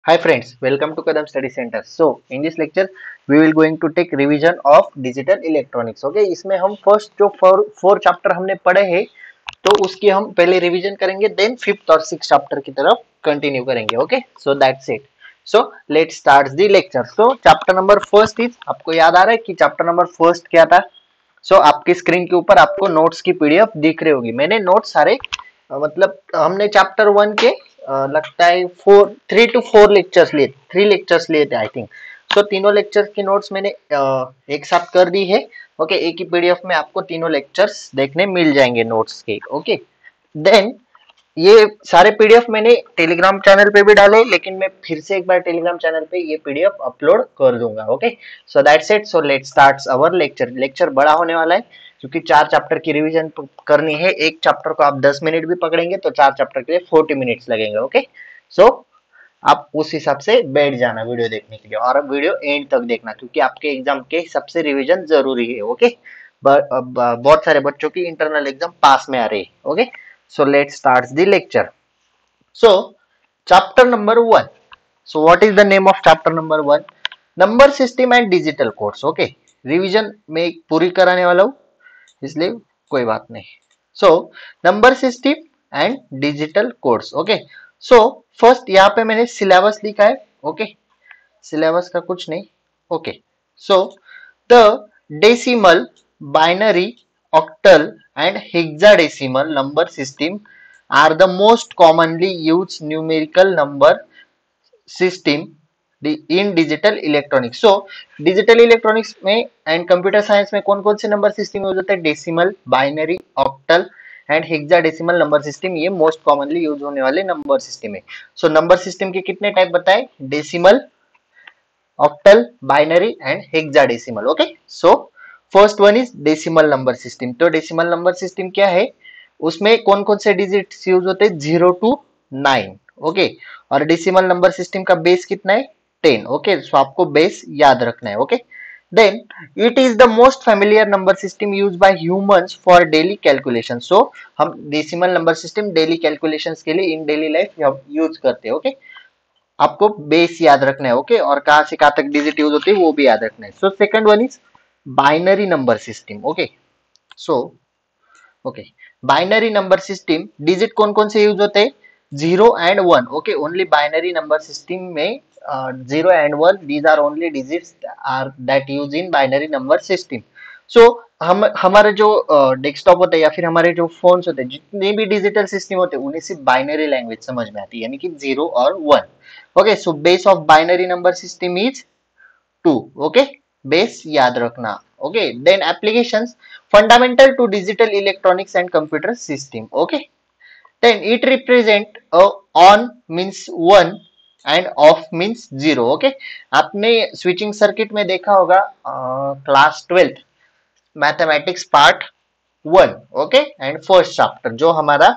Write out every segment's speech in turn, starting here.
Hi friends, welcome to Kadam Study Center. So in this lecture we will going to take revision of digital electronics. Okay, इसमें हम first जो four chapter हमने पढ़े हैं तो उसकी हम पहले रिवीजन करेंगे, देन फिफ्थ और सिक्स चैप्टर की तरफ कंटिन्यू करेंगे. Okay, so that's it. So let's start the lecture. So chapter number first is, आपको याद आ रहा है कि चैप्टर नंबर फर्स्ट क्या था? सो आपकी स्क्रीन के ऊपर आपको नोट्स की पीडीएफ दिख रही होगी. मैंने नोट्स सारे मतलब हमने चैप्टर वन के लगता है 3 to 4 लेक्चर्स लिए थे आई थिंक. सो तीनों लेक्चर्स की नोट्स मैंने एक साथ कर दी है. ओके, एक ही पीडीएफ में आपको तीनों लेक्चर्स देखने मिल जाएंगे नोट्स के. ओके, देन ये सारे पीडीएफ मैंने टेलीग्राम चैनल पे भी डाले, लेकिन मैं फिर से एक बार टेलीग्राम चैनल पे ये पीडीएफ अपलोड कर दूंगा. Okay, so that's it. So let's start our lecture. Lecture बड़ा होने वाला है क्योंकि 4 चैप्टर की रिवीजन करनी है. एक चैप्टर को आप 10 मिनट भी पकड़ेंगे तो 4 चैप्टर के लिए 40 मिनट्स लगेंगे. ओके, सो आप उस हिसाब से बैठ जाना वीडियो देखने के लिए, और अब वीडियो एंड तक देखना क्योंकि आपके एग्जाम के हिसाब से रिवीजन जरूरी है. ओके, बहुत सारे बच्चों की इंटरनल एग्जाम पास में आ रही है. Okay, so let's start the lecture. So chapter number 1. So what is the name of chapter number 1? Number system and digital codes. Okay, revision में पूरी कराने वाला हूँ इसलिए कोई बात नहीं. So number system and digital codes. Okay, so first यहाँ पे मैंने सिलेबस लिखा है. ओके, सिलेबस का कुछ नहीं. Okay, so the decimal, binary, octal and hexadecimal number system are the most commonly used numerical number system in digital electronics. So digital electronics में and computer science में कौन कौन से नंबर सिस्टम यूज होते हैं? Decimal, binary, octal and hexadecimal number system, ये most commonly use होने वाले नंबर सिस्टम है. सो नंबर सिस्टम के कितने टाइप बताए? Decimal, octal, binary and hexadecimal. Okay, so first one is decimal number system. तो डेसिमल नंबर सिस्टम क्या है? उसमें कौन कौन से डिजिट्स यूज होते हैं? 0 to 9. ओके, और डेसिमल नंबर सिस्टम का बेस कितना है? 10. ओके, सो आपको बेस याद रखना है. Okay, then it is the most familiar number system use by humans for daily calculation. So हम decimal number system daily calculations के लिए इन डेली लाइफ यूज करते हैं. ओके, आपको बेस याद रखना है. ओके, और कहां से कहां तक डिजिट यूज होते हैं वो भी याद रखना है. So second one is binary number system. Okay, so okay, binary number system digit कौन कौन से यूज होते हैं? 0 and 1. Okay, only binary number system में 0 and 1 these are only digits are that use in binary number system. So हम हमारे जो desktop होते हैं या फिर हमारे जो फोन्स होते हैं, जितने भी डिजिटल सिस्टम होते हैं उन्हें सिर्फ बाइनरी लैंग्वेज समझ में आती है, यानी कि 0 और 1. Okay, so base of binary number system is 2. Okay, base याद रखना. Okay, then applications, fundamental to digital electronics and computer system. Okay, then it represent on means 1 and off means 0. Okay, आपने स्विचिंग सर्किट में देखा होगा class 12 mathematics part 1. Okay, and first chapter जो हमारा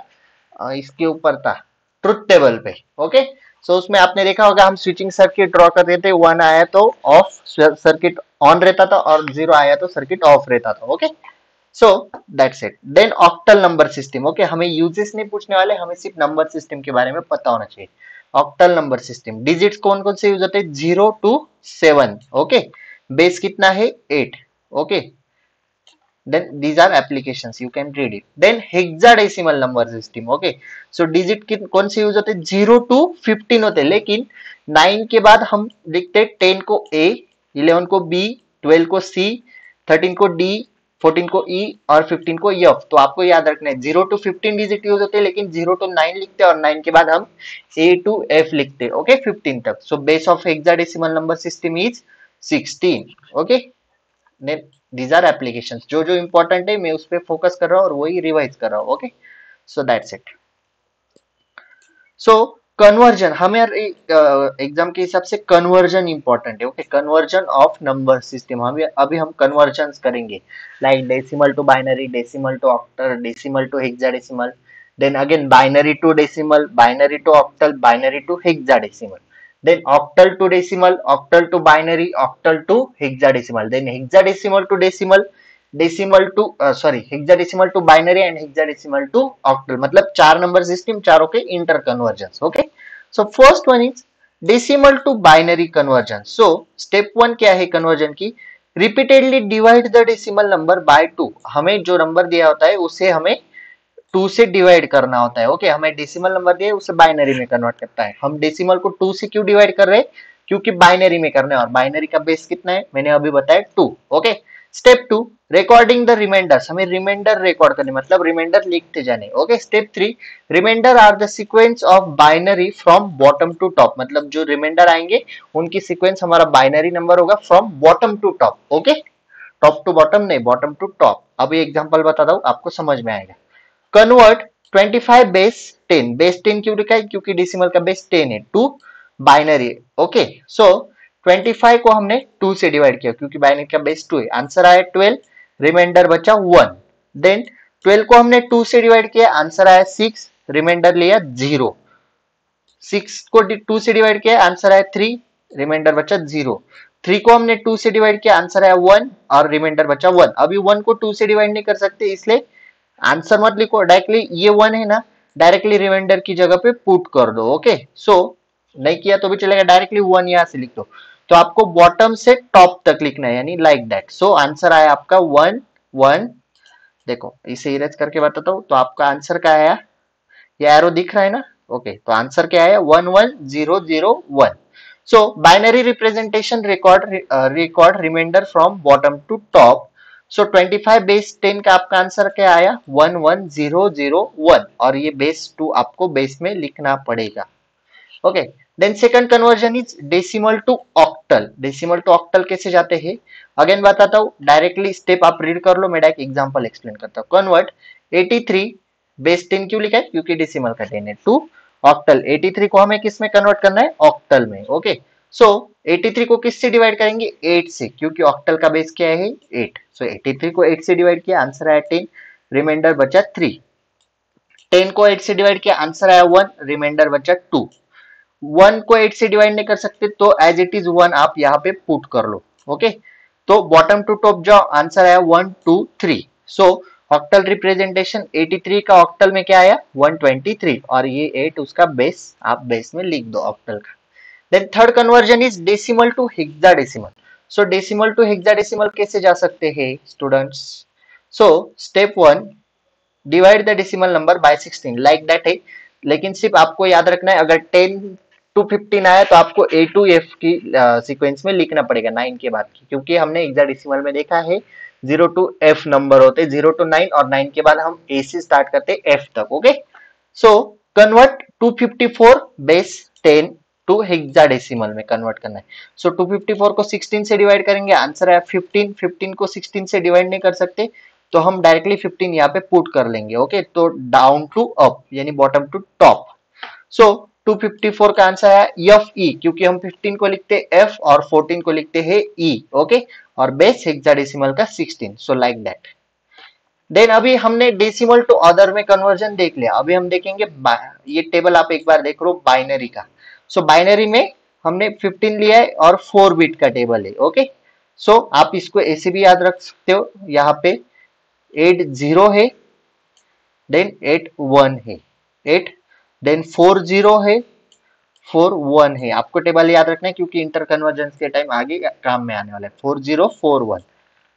इसके ऊपर था ट्रुथ टेबल पे. ओके, सो उसमें आपने देखा होगा हम स्विचिंग सर्किट ड्रॉ करते थे. 1 आया तो ऑफ सर्किट ऑन रहता था और 0 आया तो सर्किट ऑफ रहता था. Okay, so that's it. Then octal number system. Okay, हमें यूजेस नहीं पूछने वाले, हमें सिर्फ नंबर सिस्टम के बारे में पता होना चाहिए. ऑक्टल नंबर सिस्टम डिजिट्स कौन कौन से यूज होते हैं? 0 to 7. ओके, बेस कितना है? 8. Okay, then these are applications, you can read it. Then hexadecimal number system. Okay, so digit कौन से यूज होते हैं? 0 to 15 होते हैं, लेकिन 9 के बाद हम लिखते हैं 10 को A, 11 को B, 12 को C, 13 को D, 14 को E और 15 को F. तो आपको याद रखना है 0 to 15 डिजिट यूज होते हैं, लेकिन 0 to 9 लिखते हैं और 9 के बाद हम A to F लिखते हैं. ओके, 15 तक. सो base of hexadecimal number system is 16. Okay, these are applications. जो जो इंपॉर्टेंट है मैं उस पर फोकस कर रहा हूँ और वही रिवाइज कर रहा हूँ. Okay, so that's it. So conversion, हमें एग्जाम के हिसाब से कन्वर्जन इंपॉर्टेंट है. Okay, conversion of number system हम अभी हम कन्वर्जन करेंगे, like decimal to binary, decimal to octal, decimal to hexadecimal, then again binary to decimal, binary to octal, binary to hexadecimal, then octal to decimal, octal to binary, octal to hexadecimal, then hexadecimal to decimal, decimal to hexadecimal to binary and hexadecimal to octal. मतलब 4 number system, चारों के interconversion. Okay, so first one is decimal to binary conversion. So step 1 क्या है conversion की, repeatedly divide the decimal number by 2। हमें जो number दिया होता है उसे हमें 2 से डिवाइड करना होता है। ओके, हमें डेसिमल नंबर दिया है उसे बाइनरी में कन्वर्ट करता है। हम डेसिमल को 2 से क्यों डिवाइड कर रहे हैं, क्योंकि बाइनरी में करना है, और बाइनरी का बेस कितना है मैंने अभी बताया 2। Okay, step 2 recording the remainders, हमें रिमाइंडर रिकॉर्ड करने, मतलब रिमाइंडर लिखते जाने। Okay, step 3 remainder are the sequence of binary from bottom to top, मतलब जो रिमाइंडर आएंगे उनकी सीक्वेंस हमारा बाइनरी नंबर होगा from bottom to top. Okay, top to bottom नहीं, बॉटम टू टॉप। अभी एग्जांपल बताता हूं, आपको समझ में आएगा। कन्वर्ट 25 बेस 10, बेस 10 क्यों लिखा है, क्योंकि डेसिमल का बेस 10 है, टू बाइनरी। ओके, सो 25 को हमने 2 से डिवाइड किया क्योंकि बाइनरी का बेस 2 है, आंसर आया 12, रिमाइंडर बचा 1। देन 12 को हमने 2 से डिवाइड किया, आंसर आया 6, रिमाइंडर लिया 0। 6 को 2 से डिवाइड किया, आंसर आया 3, रिमाइंडर बचा 0। 3 को हमने 2 से डिवाइड किया, आंसर आया 1 और रिमाइंडर बचा 1। अभी 1 को 2 से डिवाइड नहीं कर सकते, इसलिए आंसर मत लिखो डायरेक्टली, ये 1 है ना, डायरेक्टली रिमाइंडर की जगह पे पुट कर दो। ओके, सो नहीं किया तो भी चलेगा, डायरेक्टली 1 यहां से लिख दो। तो आपको बॉटम से टॉप तक लिखना है, यानी लाइक दैट। सो आंसर आया आपका 1 1। देखो इसे इरेज करके बताता हूं, तो आपका आंसर क्या आया, ये एरो दिख रहा है ना। ओके, तो आंसर क्या है 11001। So binary representation record remainder from bottom to top. So 25 base 10 का आपका आंसर क्या आया 11001, और ये बेस 2 आपको बेस में लिखना पड़ेगा। Okay, then second conversion is decimal to octal. Decimal to octal कैसे जाते हैं अगेन बताता हूँ, डायरेक्टली स्टेप आप रीड कर लो, मैं डायरेक्ट एग्जांपल एक्सप्लेन करता हूँ। कन्वर्ट 83 बेस 10 क्यों लिखा है, क्योंकि डेसिमल का 10 है, टू ऑक्टल। 83 को हमें किस में कन्वर्ट करना है, ऑक्टल में। ओके, सो 83 को किस से डिवाइड करेंगे, 8 से, क्योंकि ऑक्टल का बेस क्या है 8। सो 83 को 8 से डिवाइड किया, आंसर आया 10, रिमाइंडर बचा 3। 10 को 8 से डिवाइड किया, आंसर आया 1, रिमाइंडर बचा 2। 1 को 8 से डिवाइड नहीं कर सकते, तो एज इट इज 1 आप यहाँ पे पुट कर लो। ओके, तो बॉटम टू टॉप जाओ, आंसर आया 1 2 3। सो ऑक्टल रिप्रेजेंटेशन 83 का ऑक्टल में क्या आया 123, और ये 8 उसका बेस, आप बेस में लिख दो ऑक्टल का। Then third conversion is decimal to hexadecimal. So decimal to hexadecimal कैसे जा सकते हैं students, so step 1 divide the decimal number by 16, like that है। लेकिन सिर्फ आपको याद रखना है, अगर 10 टू 15 आया तो आपको ए टू एफ की सीक्वेंस में लिखना पड़ेगा 9 के बाद की, क्योंकि हमने हेक्साडेसिमल में देखा है 0 टू एफ नंबर होते, 0 टू 9, और 9 के बाद हम ए से स्टार्ट करते एफ तक। Okay, so convert 254 base 10 to hexadecimal में कन्वर्ट करना है। सो 254 को 16 से डिवाइड करेंगे, आंसर है 15। 15 को 16 से डिवाइड नहीं कर सकते, तो हम डायरेक्टली 15 यहाँ पे पुट कर लेंगे। ओके, तो डाउन टू अप यानी बॉटम टू टॉप। सो 254 का आंसर है एफ ई, क्योंकि हम 15 को लिखते एफ और 14 को लिखते हैं ई। ओके, और बेस हेक्साडेसिमल का 16। सो लाइक दैट। देन अभी हमने डेसिमल टू अदर में कन्वर्जन देख लिया, अभी हम देखेंगे ये टेबल आप एक बार देख लो बाइनरी का। सो बाइनरी में हमने 15 लिया है और 4 बिट का टेबल है। ओके, सो आप इसको ऐसे भी याद रख सकते हो, यहाँ पे 8 0 है, देन 8 1 है, 8 देन 4 0 है, 4 1 है। आपको टेबल याद रखना है क्योंकि इंटर कन्वर्जेंस के टाइम आगे काम में आने वाला है। 4 0 4 1,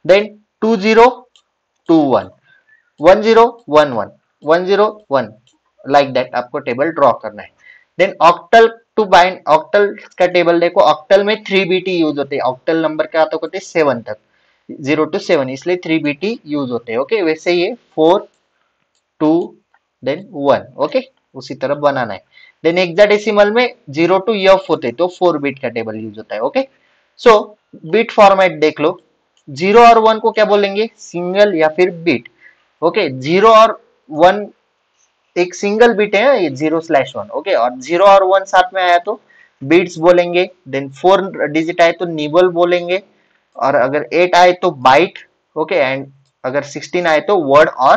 देन 2 0 2 1, 1 0 1 1, 1 0 1, लाइक दैट आपको टेबल ड्रॉ करना है। Then octal to binary, octal का टेबल देखो, ऑक्टल में 3 बीटी यूज होते हैं, ऑक्टल नंबर क्या होते हैं 7 तक, 0 टू 7, इसलिए 3 बीटी यूज होते हैं। ओके, वैसे ये 4 2 देन 1। ओके, उसी तरह बनाना है। देन हेक्साडेसिमल में 0 टू एफ होते, तो 4 बिट का टेबल यूज होता है। ओके, सो बिट फॉर्मेट देख लो, 0 और 1 को क्या बोलेंगे, सिंगल या फिर बिट। ओके, 0 और 1 एक सिंगल बिट है, ये 0/1। ओके, और 0 और 1 साथ में आया तो बिट्स बोलेंगे। देन 4 डिजिट आए तो निबल बोलेंगे, और अगर 8 आए तो बाइट। ओके, एंड अगर 16 आए तो वर्ड और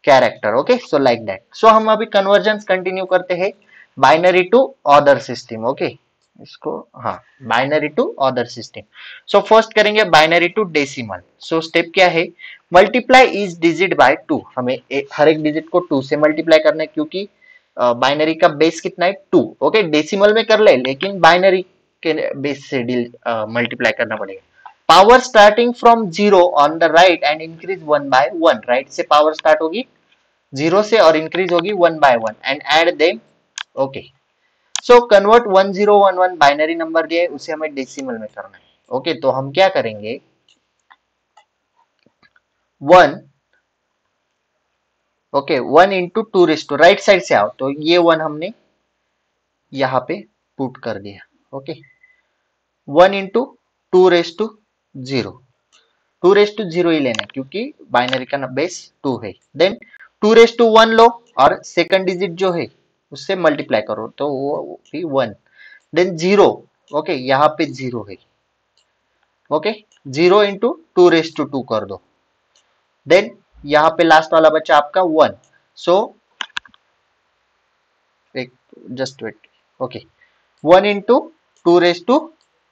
character. Okay, so like that. So हम अभी कन्वर्जन कंटिन्यू करते हैं binary to other system. Okay, इसको हाँ, binary to other system. So first करेंगे binary to decimal. So step क्या है, मल्टीप्लाई इज डिजिट बाय 2। हमें हर एक डिजिट को 2 से मल्टीप्लाई करना है, क्योंकि बाइनरी का बेस कितना है 2। ओके, डेसिमल में कर ले लेकिन बाइनरी के बेस से मल्टीप्लाई करना पड़ेगा। Power starting from 0 on the right end increase 1 by 1। Right से पावर स्टार्ट होगी 0 से और इंक्रीज होगी 1 by 1 and add them. Okay, so convert 1011 binary number दिया है उसे हमें डेसिमल में करना है। ओके, तो हम क्या करेंगे 1। Okay, 1 into 2 raise to, right side से आओ तो ये 1 हमने यहाँ पे पुट कर दिया। Okay, 1 into 2 raise to 0, 2 raise to 0 ही लेना है क्योंकि बाइनरी का बेस 2 है। देन 2 रेस टू 1 लो और सेकंड डिजिट जो है उससे मल्टीप्लाई करो तो वो भी 1। देन 0। ओके, यहाँ पे 0 है। ओके, 0 इंटू 2 रेस टू 2 कर दो। देन यहाँ पे लास्ट वाला बच्चा आपका 1। सो एक just wait. Okay, 1 into 2 raise to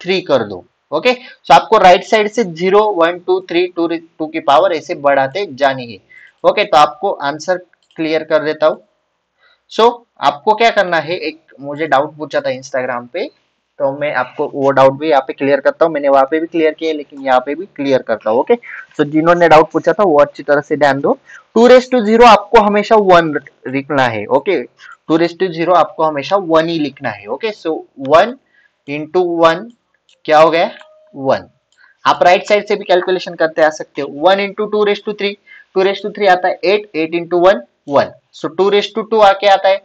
3 कर दो। ओके, सो आपको राइट साइड से 0 1 2 3 2 की पावर ऐसे बढ़ाते जानी है। ओके, तो आपको आंसर क्लियर कर देता हूं। सो आपको क्या करना है, एक मुझे डाउट पूछा था इंस्टाग्राम पे, तो मैं आपको वो डाउट भी यहाँ पे क्लियर करता हूँ। मैंने वहां पे भी क्लियर किया लेकिन यहाँ पे भी क्लियर करता हूँ। ओके, तो जिन्होंने डाउट पूछा था वो अच्छी तरह से ध्यान दो। 2 रेस टू 0 आपको हमेशा 1 लिखना है। ओके, 2 रेस टू 0 आपको हमेशा 1 ही लिखना है। ओके, सो 1 इंटू 1 क्या हो गया 1। आप राइट साइड से भी कैलकुलेशन करते आ सकते हो। 1 into 2 raise to 3, 2 raise to 3 आता है 8, 8 इंटू 1 1। सो 2 रेस टू 2 आके आता है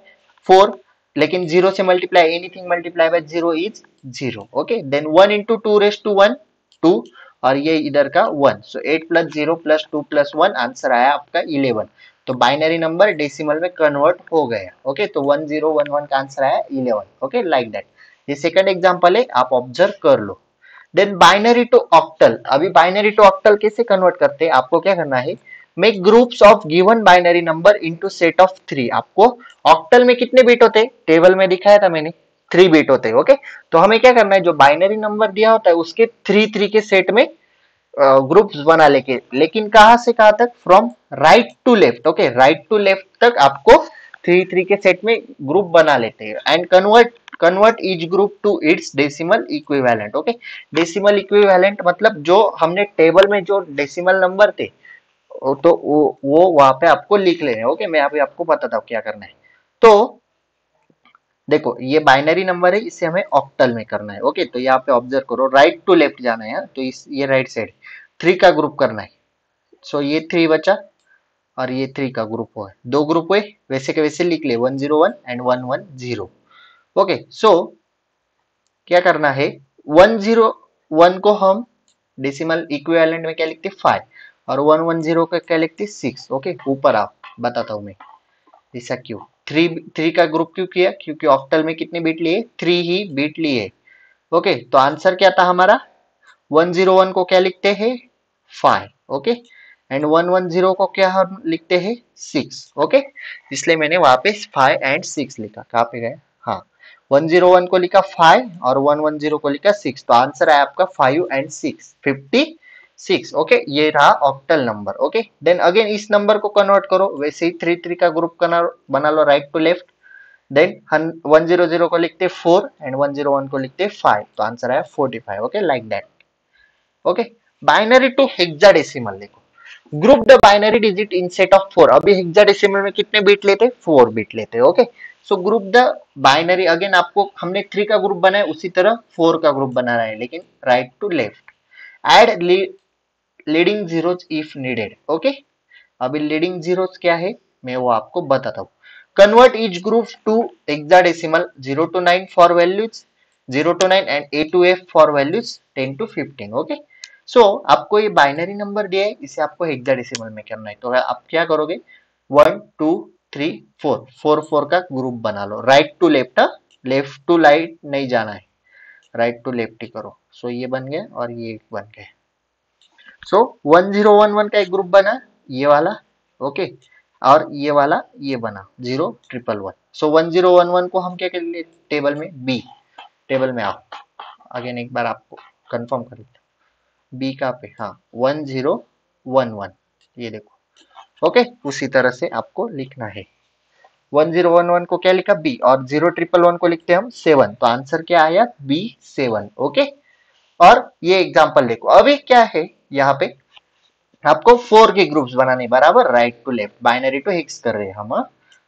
4, लेकिन 0 से multiply, anything multiply by 0 is 0। Okay, then 1 into 2 raise to 1 2 और ये इधर का 1। So 8 plus 0 plus 2 plus 1 answer आया आपका 11। तो बाइनरी नंबर डेसिमल में कन्वर्ट हो गया। ओके, तो 1011 का आंसर आया 11। Okay, like that. ये सेकंड एग्जांपल है, आप ऑब्जर्व कर लो। Then binary to octal. अभी बाइनरी टू ऑक्टल कैसे कन्वर्ट करते हैं, आपको क्या करना है, make groups of given binary number into set of 3। आपको ऑक्टल में कितने बिट होते हैं, टेबल में दिखाया था मैंने 3 बिट होते हैं। ओके, तो हमें क्या करना है, जो बाइनरी नंबर दिया होता है उसके 3 के सेट में ग्रुप्स बना लेके, लेकिन कहां से कहां तक, from right to left. Okay, right to left तक आपको 3 के सेट में ग्रुप बना लेते हैं and convert each group to its decimal equivalent. Okay, decimal equivalent मतलब जो हमने टेबल में जो डेसिमल नंबर थे तो वो वहां पे आपको लिख लेने। ओके, मैं अभी आपको बताता हूँ क्या करना है। तो देखो ये बाइनरी नंबर है, इसे हमें ऑक्टल में करना है। ओके, तो यहाँ पे ऑब्जर्व करो, राइट टू लेफ्ट जाना है। तो ये राइट साइड 3 का ग्रुप करना है। सो ये 3 बचा और ये 3 का ग्रुप हुआ, 2 ग्रुप हुए, वैसे के वैसे लिख ले 101 एंड 110। ओके, सो क्या करना है, 101 को हम डेसिमल इक्विवेलेंट में क्या लिखते 5 और 110 को क्या लिखते 6। ओके, ऊपर आओ बताता हूं मैं ऐसा क्यों। 3 का ग्रुप क्यों किया, क्योंकि ऑक्टल में कितने बीट लिए 3 ही बीट लिए। ओके, तो आंसर क्या था हमारा, 101 को क्या लिखते हैं 5। ओके, एंड 110 को क्या हम लिखते हैं 6। ओके, इसलिए मैंने वहां पे 5 एंड 6 लिखा। कहाँ पे गए, हाँ 101 को लिखा 5 और 110 को लिखा 6। तो आंसर है आपका 5 एंड 6 56। ओके, ये रहा octal number. Okay, then again इस नंबर को कन्वर्ट करो, वैसे ही 3 का ग्रुप बना लो राइट टू लेफ्ट। देन 100 को लिखते 4 एंड 101 को लिखते 5। तो आंसर आया 45। Okay, like that. Okay, binary to hexadecimal. देखो, group the binary digit in set of 4। अभी हेक्साडेसिमल में कितने बिट लेते 4 बिट लेते। Okay, so group the binary, again आपको हमने 3 का ग्रुप बनाया उसी तरह 4 का ग्रुप बनाना है, लेकिन right to left. Add leading zeros if needed. Okay, अभी लीडिंग जीरोस क्या है मैं वो आपको बताता हूँ। Convert each group to hexadecimal 0 to 9 for values 0 to 9 and A to F for values 10 to 15। Okay, so आपको ये बाइनरी नंबर दिया है, इसे आपको हेक्साडेसिमल में करना है। तो आप क्या करोगे 1 2 3 4 4 4 का ग्रुप बना लो, right to left, left to right नहीं जाना है, राइट टू लेफ्ट ही करो। सो ये बन गया और ये बन गया। सो 1011 का एक ग्रुप बना ये वाला। ओके, और ये वाला ये बना 0111। सो 1011 को हम क्या कर लिए टेबल में बी, टेबल में आओ अगेन एक बार आपको कंफर्म कर लेते बी का पे, हाँ 1011 ये देखो। ओके, उसी तरह से आपको लिखना है। 1011 को क्या लिखा बी, और 0111 को लिखते हैं हम 7, तो आंसर क्या आया B7। ओके, और ये एग्जांपल देखो, अभी क्या है यहाँ पे आपको 4 के ग्रुप्स बनाने, बराबर, right to left, binary to hex कर रहे हैं हम।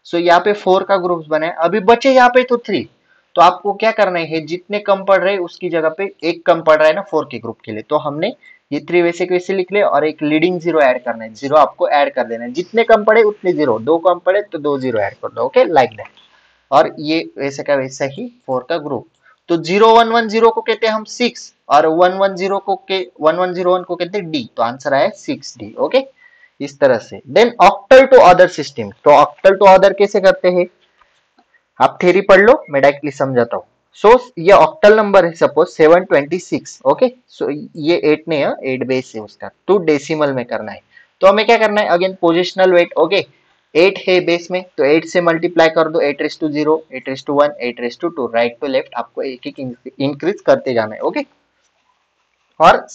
सो यहाँ पे 4 का ग्रुप्स बनाए, अभी बचे यहाँ पे तो 3, तो आपको क्या करना है, जितने कम पड़ रहे हैं उसकी जगह पे एक कम पड़ रहा है ना 4 के ग्रुप के लिए, तो हमने ये 3 वैसे के वैसे लिख ले, और एक लीडिंग जीरो ऐड करना है, जीरो आपको ऐड कर देना है, जितने कम पड़े उतने जीरो, 2 कम पड़े तो 2 जीरो ऐड कर दो। Okay, like that. और ये वैसे का वैसा ही 4 का ग्रुप। तो 0110 को कहते हैं हम 6, और 110 को कहते हैं डी, तो आंसर आया 6D। ओके, इस तरह से। Then octal to other system, तो ऑक्टल टू अदर कैसे करते हैं, आप थ्योरी पढ़ लो, मैं डायरेक्टली समझाता हूँ। सो ये ऑक्टल नंबर है, सपोज 726। ओके, सो ये 8 नहीं है, 8 बेस है उसका, तो डेसिमल में करना है, तो हमें क्या करना है, अगेन पोजिशनल वेट। ओके, 8 है बेस में, तो 8 से मल्टीप्लाई कर दो, 8:0, 8:1, 8:2, राइट टू लेफ्ट आपको एक एक इंक्रीज करते जाना है। ओके, और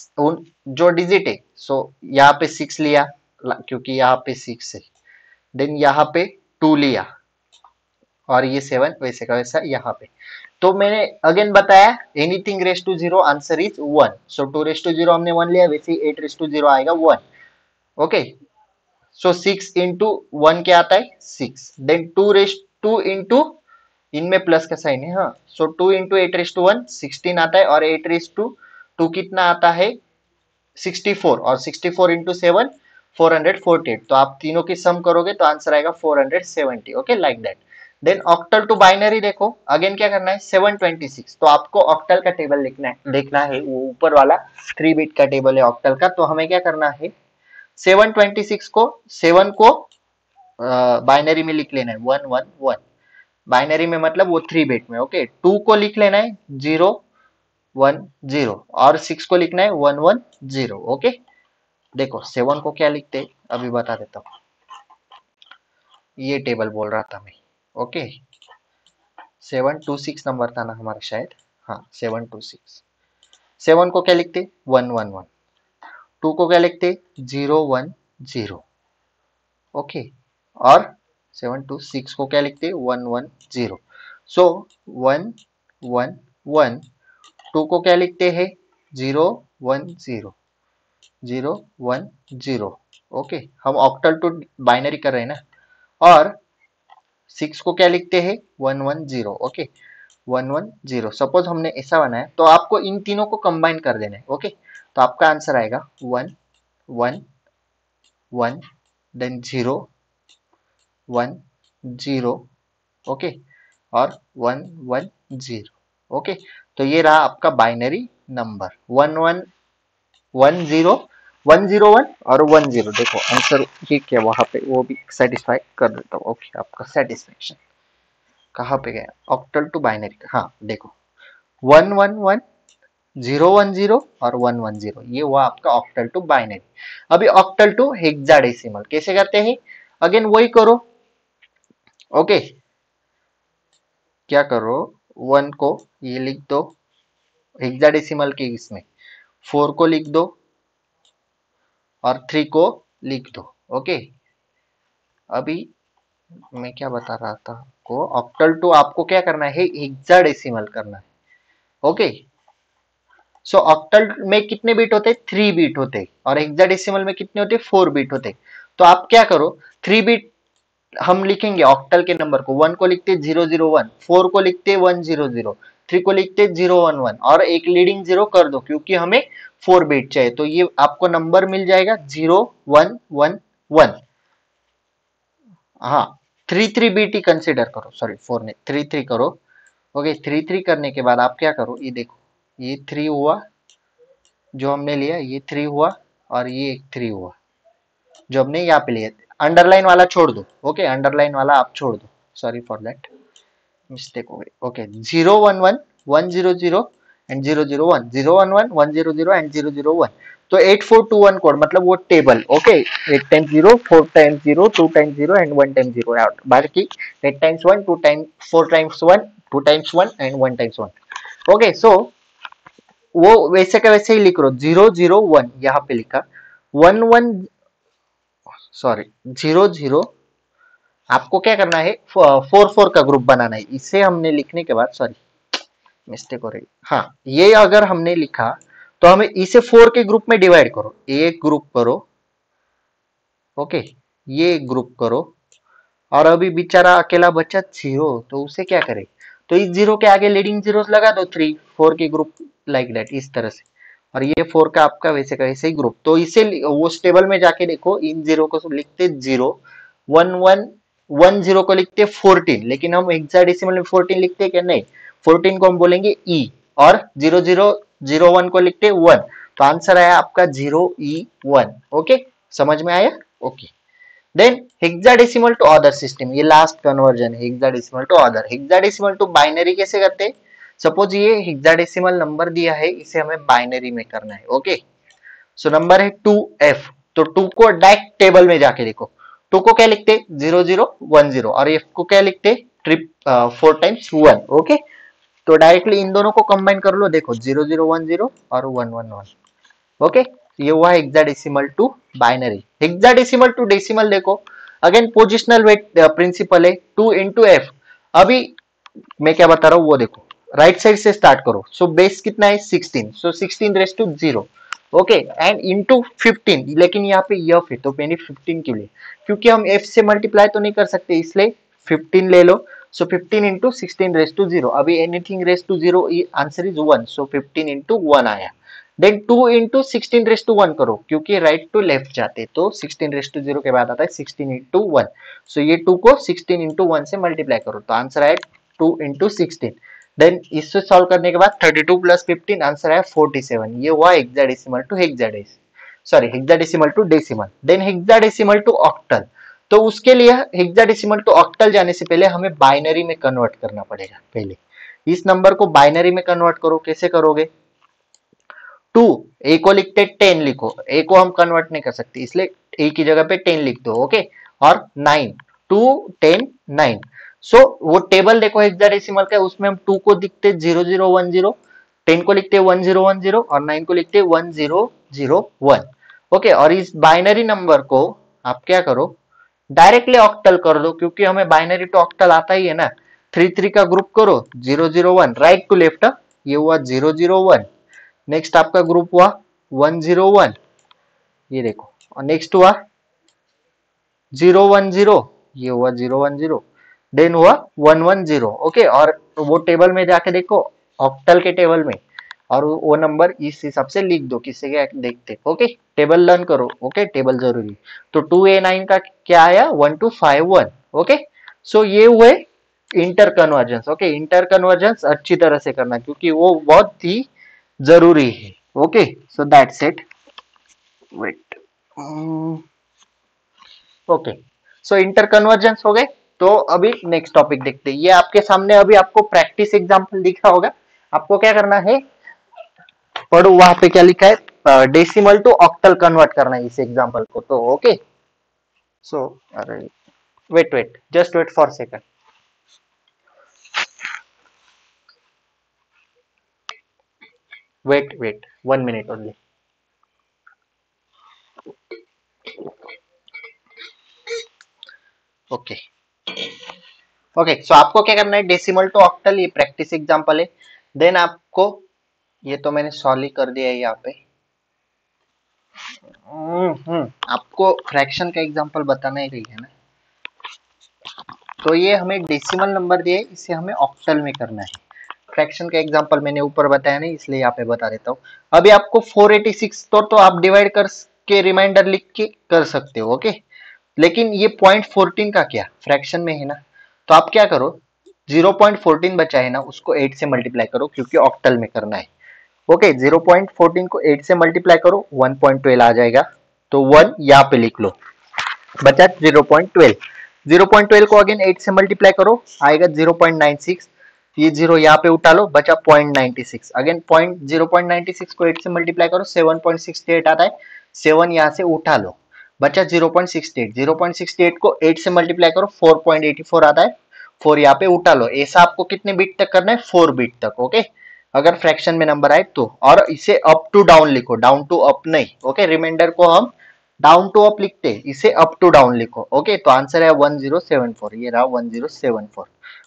जो डिजिट है, सो यहाँ पे 6 लिया क्योंकि यहाँ पे 6 है, देन यहाँ पे 2 लिया, और ये 7 वैसे का वैसा यहाँ पे। तो मैंने अगेन बताया, anything raise to zero answer is 1, so 2:0 हमने 1 लिया, वैसे 8:0 आएगा 1। ओके, सो 6 इंटू 1 क्या आता है 6, देन 2 इंटू, इनमें प्लस का साइन है, हाँ, सो 2 इंटू 8:1 16 आता है, और 8:2 कितना आता है 64, और 64 इंटू 7 448, तो आप तीनों की सम करोगे तो आंसर आएगा 470। Okay, like that. Then octal to binary देखो, अगेन क्या करना है 726, तो आपको ऑक्टल का टेबल लिखना है, देखना है, वो ऊपर वाला 3 बिट का टेबल है ऑक्टल का, तो हमें क्या करना है 726 को 7 को बाइनरी में लिख लेना है 111, बाइनरी में मतलब वो 3 बिट में। ओके, 2 को लिख लेना है 010, और 6 को लिखना है 110। ओके, देखो 7 को क्या लिखते अभी बता देता हूँ, ये टेबल बोल रहा था मैं। ओके, 726 नंबर था ना हमारा शायद, हाँ 726। 7 को क्या लिखते 111, 2 को क्या लिखते 010। ओके, और 726 को क्या लिखते 110। सो 111, 2 को क्या लिखते हैं 010, 010। ओके, हम ऑक्टल टू बाइनरी कर रहे हैं ना, और 6 को क्या लिखते हैं 110। ओके, 110, सपोज हमने ऐसा बनाया, तो आपको इन तीनों को कंबाइन कर देना है। ओके, तो आपका आंसर आएगा 111, देन 010। ओके, और 110। ओके, तो ये रहा आपका बाइनरी नंबर 111 और 10। देखो आंसर ये क्या वहां पे, वो भी सेटिस्फाई कर देता हूँ। ओके, आपका सेटिस्फेक्शन कहाँ पे गया, ऑक्टल टू बाइनरी, हाँ देखो 111, 010 और 110, ये हुआ आपका ऑक्टल टू बाइनरी। अभी ऑक्टल टू हेक्साडेसिमल कैसे करते हैं, अगेन वही करो। ओके, क्या करो, 1 को ये लिख दो हेक्साडेसिमल के इसमें, 4 को लिख दो, और 3 को लिख दो। ओके, अभी मैं क्या बता रहा था आपको, ऑक्टल टू आपको क्या करना है हेक्साडेसिमल करना है। ओके, सो ऑक्टल में कितने बिट होते 3 बिट होते, और हेक्साडेसिमल में कितने होते 4 बिट होते। तो आप क्या करो 3 बिट हम लिखेंगे ऑक्टल के नंबर को, 1 को लिखते 001, 4 को लिखते 100, 3 को लिखते 011, और एक लीडिंग जीरो कर दो क्योंकि हमें 4 बिट चाहिए, तो ये आपको नंबर मिल जाएगा 0111। हाँ, 3 बिट ही कंसिडर करो, सॉरी 4 ने 3 करो। ओके, 3 करने के बाद आप क्या करो, ये देखो ये 3 हुआ जो हमने लिया, ये 3 हुआ, और ये एक 3 हुआ जो हमने यहाँ पे लिया। अंडरलाइन वाला छोड़ दो। ओके, अंडरलाइन वाला आप छोड़ दो, सॉरी फॉर दैट, मिस्टेक हो गई। ओके, 011, 100 एंड 001, 011, 100 एंड 001, तो 8421 कोड मतलब वो table. Okay, 8 times 0, 4 times 0, 2 times 0 and 1 times 0 out, बाकी 8 times 1, 2 times 4 times 1, 2 times 1 and 1 times 1। Okay, so वो वैसे का वैसे ही लिख लो, 001 यहाँ पे लिखा, 11, सॉरी 00, आपको क्या करना है, 4 4 का ग्रुप बनाना है। इसे हमने लिखने के बाद, सॉरी मिस्टेक हो रही, हाँ ये अगर हमने लिखा तो हमें इसे 4 के ग्रुप में डिवाइड करो, एक ग्रुप करो, ओके ये ग्रुप करो, और अभी बेचारा अकेला बचा 0, तो उसे क्या करे, तो इस 0 के आगे लीडिंग जीरोस लगा दो, 3 4 के ग्रुप, लाइक दैट, इस तरह से। और ये 4 का आपका वैसे का वैसे ही ग्रुप, तो इसे वो टेबल में जाके देखो, इन 0 को लिखते 0, 1 1 1 0 को लिखते 14, लेकिन हम हेक्साडेसिमल में 14 लिखते क्या, नहीं, 14 को हम बोलेंगे ई, और 0 0 0 1 को लिखते 1, तो आंसर आया आपका 0E1। ओके, समझ में आया? Okay, then hexadecimal to other system, ये लास्ट कन्वर्जन है, hexadecimal to other. Hexadecimal to binary कैसे करते हैं, सपोज ये हेक्साडेसिमल नंबर दिया है, इसे हमें बाइनरी में करना है। ओके, सो नंबर है 2F, तो 2 को डायरेक्ट टेबल में जाके देखो, 2 को क्या लिखते 0 0 1 0, और F को क्या लिखते ट्रिप 4 टाइम्स 1। ओके, तो डायरेक्टली इन दोनों को कंबाइन कर लो, देखो 0 0 1 0 और 1 1 1। ओके, ये हुआ hexadecimal to binary. Hexadecimal to decimal देखो, अगेन पोजिशनल वेट प्रिंसिपल है, 2 इंटू एफ। अभी मैं क्या बता रहा हूँ वो देखो, राइट साइड से स्टार्ट करो, सो बेस कितना है 16, so 16 raise to 0, okay, and into 15, लेकिन यहाँ पे एफ है तो मैंने 15 क्यों लिए, क्योंकि हम एफ से मल्टीप्लाई तो नहीं कर सकते, इसलिए 15 ले लो, सो 15 इंटू 16 रेस टू 0, अभी anything raise to 0 answer is 1, so 15 into 1 आया। देन 2 इंटू 16 रेस टू 1 करो, क्योंकि राइट टू लेफ्ट जाते, तो 16 रेस टू 0 के बाद आता है 16 इंटू 1, सो ये 2 को 16 इंटू 1 से मल्टीप्लाई करो, तो आंसर आया 2 इंटू 16। देन इससे सॉल्व करने के बाद 32 प्लस 15, आंसर आया 47। ये हुआ hexadecimal to hexadecimal, sorry hexadecimal to decimal. Then hexadecimal to octal, तो उसके लिए हेक्साडेसिमल टू ऑक्टल जाने से पहले हमें बाइनरी में कन्वर्ट करना पड़ेगा। पहले इस नंबर को बाइनरी में कन्वर्ट करो, कैसे करोगे, 2 ए को लिखते 10 लिखो, ए को हम कन्वर्ट नहीं कर सकते, इसलिए ए की जगह पे 10 लिख दो, ओके, और 9, 2 10 9, सो वो टेबल देखो हेक्साडेसिमल का, उसमें हम 2 को लिखते 0 0 1 0, 10 को लिखते 1 0 1 0, और 9 को लिखते 1 0 0 1। ओके, और इस बाइनरी नंबर को आप क्या करो, डायरेक्टली ऑक्टल कर दो, क्योंकि हमें बाइनरी टू ऑक्टल आता ही है ना। 3 3 का ग्रुप करो, 0 0 1 राइट टू लेफ्ट, ये हुआ 0 0 1, नेक्स्ट आपका ग्रुप हुआ 101, ये देखो, और नेक्स्ट हुआ 010, ये हुआ 010, देन हुआ 110। ओके, और वो टेबल में जाके देखो, ऑक्टल के टेबल में, और वो नंबर इस हिसाब से लिख दो, किससे क्या देखते। ओके, टेबल लर्न करो, ओके, टेबल जरूरी। तो 2A9 का क्या आया 1251। ओके, सो ये हुए inter convergence. Okay, inter convergence अच्छी तरह से करना, क्योंकि वो बहुत ही जरूरी है। Okay, so that's it, wait, okay, so inter convergence हो गए। तो अभी नेक्स्ट टॉपिक देखते हैं, ये आपके सामने अभी आपको प्रैक्टिस एग्जांपल दिखा होगा, आपको क्या करना है, पढ़ो वहां पे क्या लिखा है, डेसिमल टू ऑक्टल कन्वर्ट करना है इस एग्जांपल को, तो ओके, सो अरे wait wait just wait for second, wait wait 1 minute only. Okay, okay, so आपको क्या करना है, डेसिमल टू ऑक्टल, ये प्रैक्टिस एग्जांपल है। देन आपको, ये तो मैंने सॉल्व ही कर दिया है यहाँ पे, आपको फ्रैक्शन का एग्जांपल बताना ही है ना, तो ये हमें डेसिमल नंबर दिया है, इसे हमें ऑक्टल में करना है। फ्रैक्शन का एग्जांपल मैंने ऊपर बताया नहीं, इसलिए यहाँ पे बता देता हूँ। अभी आपको 486 तो आप डिवाइड कर के रिमाइंडर लिख के कर सकते हो, ओके, लेकिन ये 0.14 का क्या फ्रैक्शन में है ना, तो आप क्या करो, 0.14 बचा है ना, उसको 8 से मल्टीप्लाई करो, क्योंकि ऑक्टल में करना है। ओके, 0.14 को 8 से मल्टीप्लाई करो, 1.12 आ जाएगा, तो 1 यहाँ पे लिख लो, बचा 0.12। 0.12 को अगेन 8 से मल्टीप्लाई करो, आएगा 0.96, ये 0 यहाँ पे उठा लो, बचा 0.96, अगेन 0.96 को 8 से मल्टीप्लाई करो, 7.68 आता है, 7 यहाँ से उठा लो, बचा 0.68। 0.68 को 8 से मल्टीप्लाई करो, 4.84 आता है, 4 यहाँ पे उठा लो। ऐसा आपको कितने बिट तक करना है, 4 बिट तक। ओके, अगर फ्रैक्शन में नंबर आए तो, और इसे अप टू डाउन लिखो, डाउन टू अप नहीं। ओके, रिमाइंडर को हम डाउन टू अप लिखते, इसे अप टू डाउन लिखो। ओके, तो आंसर है 1074, ये रहा 1074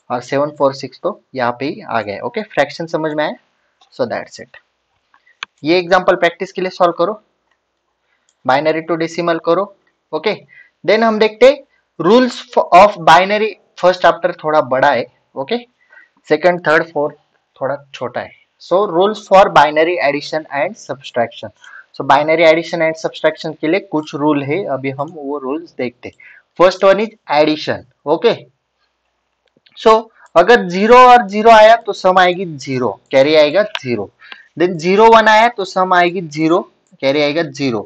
और 746 तो यहाँ पे ही आ गए। ओके, फ्रैक्शन समझ में आए? सो दैट्स इट। ये एग्जांपल प्रैक्टिस के लिए सॉल्व करो, बाइनरी टू डेसिमल करो। ओके, देन हम देखते rules of binary. First chapter थोड़ा बड़ा है, ओके, सेकंड थर्ड फोर्थ थोड़ा छोटा है। So rules for binary addition and subtraction. So binary addition and subtraction के लिए कुछ रूल है, अभी हम वो रूल्स देखते। First one is addition. Okay, so अगर 0 और 0 आया तो सम आएगी 0, कैरी आएगा 0। देन 0 1 आया तो सम आएगी 0, कैरी आएगा 0।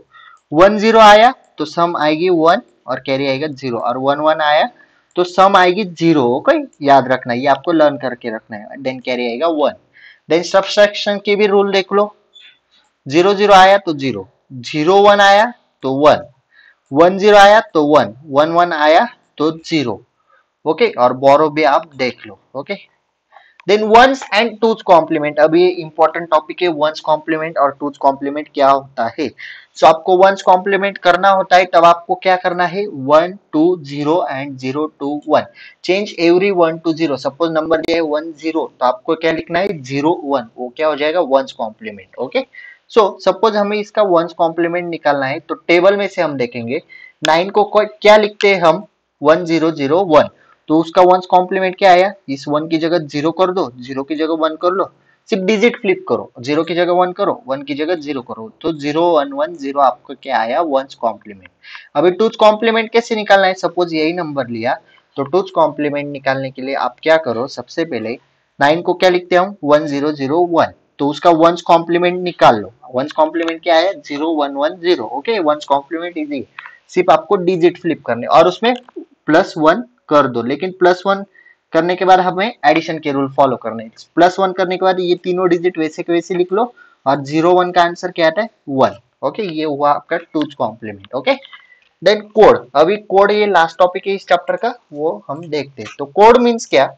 1 0 आया तो सम आएगी 1 और कैरी आएगा 0, और 1 1 आया तो सम आएगी 0। ओके, याद रखना, ये आपको लर्न करके रखना है। देन कैरी आएगा 1। देन सब्सट्रैक्शन के भी रूल देख लो, 0 0 आया तो 0, 0 1 आया तो 1, 1 0 आया तो 1, 1 1 आया तो 0। ओके, और बोरो भी आप देख लो। Okay, then one's and two's complement. अब ये इंपॉर्टेंट टॉपिक है, वंस कॉम्प्लीमेंट और टूज कॉम्प्लीमेंट क्या होता है। सो आपको वंस कॉम्प्लीमेंट करना होता है, तब आपको क्या करना है, 1 2 0 and 0 2 1, change every 1 to 0। Suppose number दिया है 1 0, तो आपको क्या लिखना है, 0 1, वो क्या हो जाएगा, one's complement. Okay, so suppose हमें इसका वंस कॉम्प्लीमेंट निकालना है, तो टेबल में से हम देखेंगे 9 को क्या लिखते हैं हम, 1 0 0 1, तो उसका वंस कॉम्प्लीमेंट क्या आया, इस 1 की जगह 0 कर दो, 0 की जगह 1 कर लो, सिर्फ डिजिट फ्लिप करो, 0 की जगह 1 करो, 1 की जगह 0 करो, तो 0 1 1 0 आपको क्या आया, वंस कॉम्प्लीमेंट। अभी टूज कॉम्प्लीमेंट कैसे निकालना है, सपोज यही नंबर लिया, तो टूज कॉम्प्लीमेंट निकालने के लिए आप क्या करो, सबसे पहले 9 को क्या लिखते हैं हम, 1 0 0 1, तो उसका वंस कॉम्प्लीमेंट निकाल लो। वंस कॉम्प्लीमेंट क्या है, 0 1 1 0। ओके, वंस कॉम्प्लीमेंट इजी, सिर्फ आपको डिजिट फ्लिप करने और उसमें +1 कर दो, लेकिन +1 करने के बाद हमें एडिशन के रूल फॉलो करने। +1 करने के बाद ये तीनों डिजिट वैसे के वैसे लिख लो, और 0 1 का आंसर क्या आता है, 1। ओके, ये हुआ आपका two's complement. Okay, then code. अभी कोड ये लास्ट टॉपिक है इस चैप्टर का, वो हम देखते हैं। तो कोड मीन्स क्या,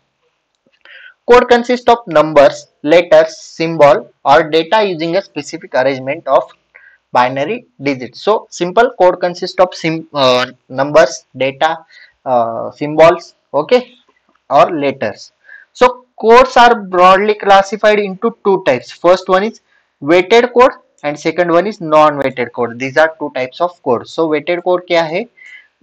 code consists of numbers, letters, symbol or data using a specific arrangement of binary digits. So simple code consists of numbers, data, symbols, okay, or letters. So codes are broadly classified into two types. First one is weighted code and second one is non-weighted code. These are two types of code. So weighted code क्या है,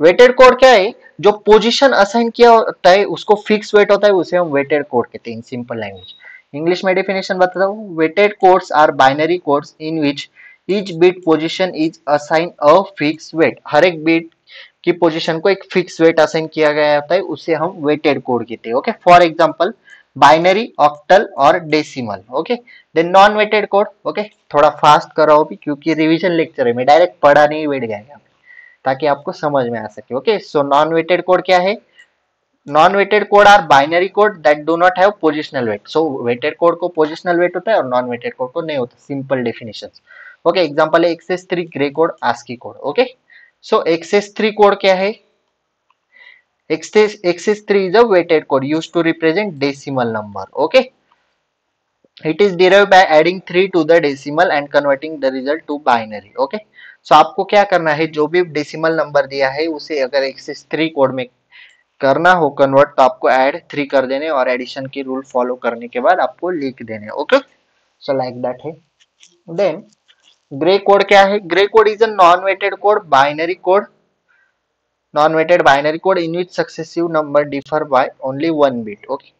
weighted code क्या है, जो position assign किया होता है उसको fix wait होता है, उसे हम वेटेड कोड कहते हैं इन सिंपल लैंग्वेज। इंग्लिश में डेफिनेशन बताता हूँ, weighted codes are binary codes in which each bit position is assign a fix weight. हर एक बिट की पोजीशन को एक फिक्स वेट असाइन किया गया होता है, उसे हम वेटेड कोड कहते हैं। Okay, for example binary, octal और decimal. Okay, then non weighted code. Okay, थोड़ा फास्ट कर रहा हूँ क्योंकि रिवीजन लेक्चर है, मैं डायरेक्ट पढ़ा नहीं बैठ गया ताकि आपको समझ में आ सके। Okay, so non weighted code क्या है, non weighted code are binary code that do not have positional weight. So weighted code को पोजिशनल वेट होता है और नॉन वेटेड कोड को नहीं होता, सिंपल डेफिनेशन। ओके, एग्जांपल है excess 3 gray code, ASCII code. Okay, so excess 3 code क्या है, excess 3 is a weighted code used to represent decimal number. Okay, it is derived by adding 3 to the decimal and converting the result to binary. Okay, so आपको क्या करना है, जो भी decimal number दिया है उसे अगर एक्सेस 3 कोड में करना हो कन्वर्ट, तो आपको ऐड 3 कर देने और एडिशन की रूल फॉलो करने के बाद आपको लिख देने। ओके, सो लाइक दैट है। देन ग्रे कोड क्या है, Gray code is a non weighted code binary code, non weighted binary code in which successive number differ by only 1 bit. Okay,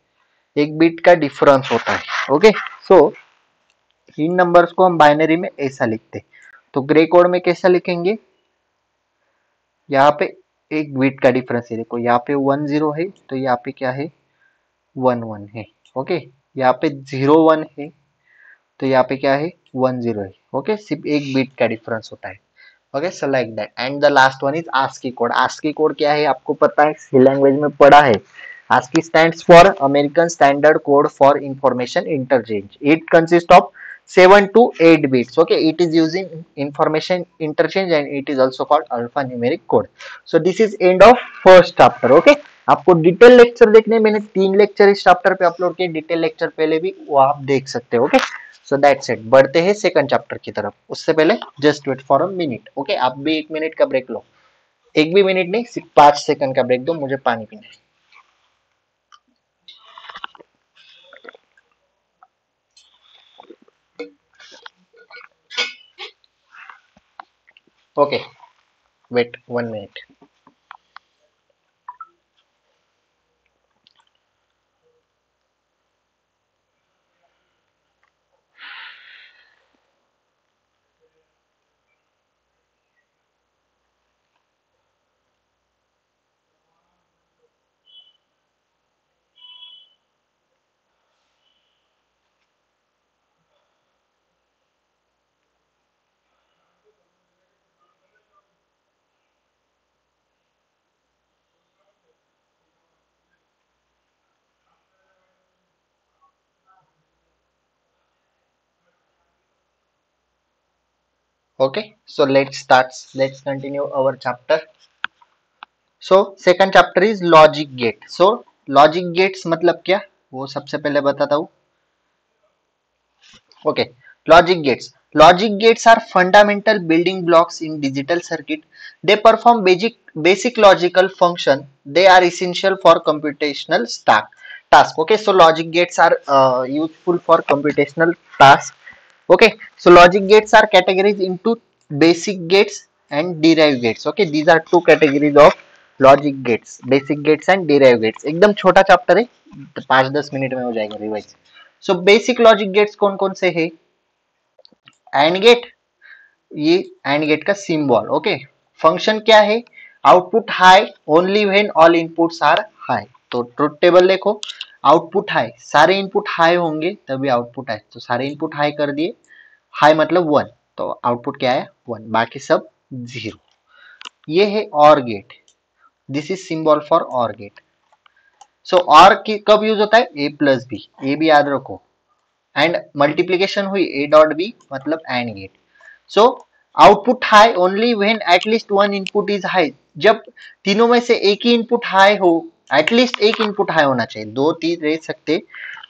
एक बिट का डिफरेंस होता है। Okay, सो इन numbers को हम binary में ऐसा लिखते हैं, तो ग्रे कोड में कैसा लिखेंगे, यहाँ पे एक बिट का डिफरेंस है, देखो यहाँ पे 1 0 है तो यहाँ पे क्या है 1 1 है। ओके, यहाँ पे 0 1 है तो यहाँ पे क्या है 1 0 है। ओके, सिर्फ एक बिट का डिफरेंस होता है। Okay, so like that. And the last one is ASCII code. ASCII code क्या है आपको पता है, सी लैंग्वेज में पढ़ा है। ASCII stands for American Standard Code for Information Interchange. It consists of 7 to 8 bits. Okay, it is using information interchange and it is also called alphanumeric code. So this is end of first chapter. Okay, आपको detail lecture देखने, मैंने 3 lecture इस chapter पे upload किए, detail lecture पहले भी वो आप देख सकते हो। ओके, सो दैट्स इट, बढ़ते हैं सेकंड चैप्टर की तरफ। उससे पहले just wait for a minute, okay? आप भी 1 मिनट का ब्रेक लो, एक भी मिनट नहीं, सिर्फ 5 सेकंड का ब्रेक दो, मुझे पानी पीना है। Okay, wait 1 minute. Okay, so let's continue our chapter. So second chapter is logic gate. So logic gates मतलब क्या, वो सबसे पहले बताता हूँ। Okay, logic gates are fundamental building blocks in digital circuit. They perform basic logical function. They are essential for computational task. Okay, so logic gates are useful for computational task. Okay, so logic gates are categorized into basic gates and derived gates. Okay, these are two categories of logic gates, basic gates and derived gates. एकदम छोटा chapter है, 5-10 minute में हो जाएगा revise. So basic logic gates कौन कौन से है? एंड गेट, ये एंड गेट का सिंबल। ओके, फंक्शन क्या है? Output high only when all inputs are high. तो ट्रुथ टेबल देखो, आउटपुट हाई, सारे इनपुट हाई होंगे तभी आउटपुट हाई, तो सारे इनपुट हाई कर दिए, हाई मतलब 1, तो आउटपुट क्या है? 1, बाकी सब 0। ये है or gate, this is symbol for or gate. So or की कब यूज होता है? ए प्लस बी, ए भी याद रखो, एंड मल्टीप्लीकेशन हुई ए डॉट बी मतलब and gate. So output high only when at least one input is high, जब तीनों में से एक ही इनपुट हाई हो, एटलीस्ट एक इनपुट हाई होना चाहिए, 2-3 रह सकते,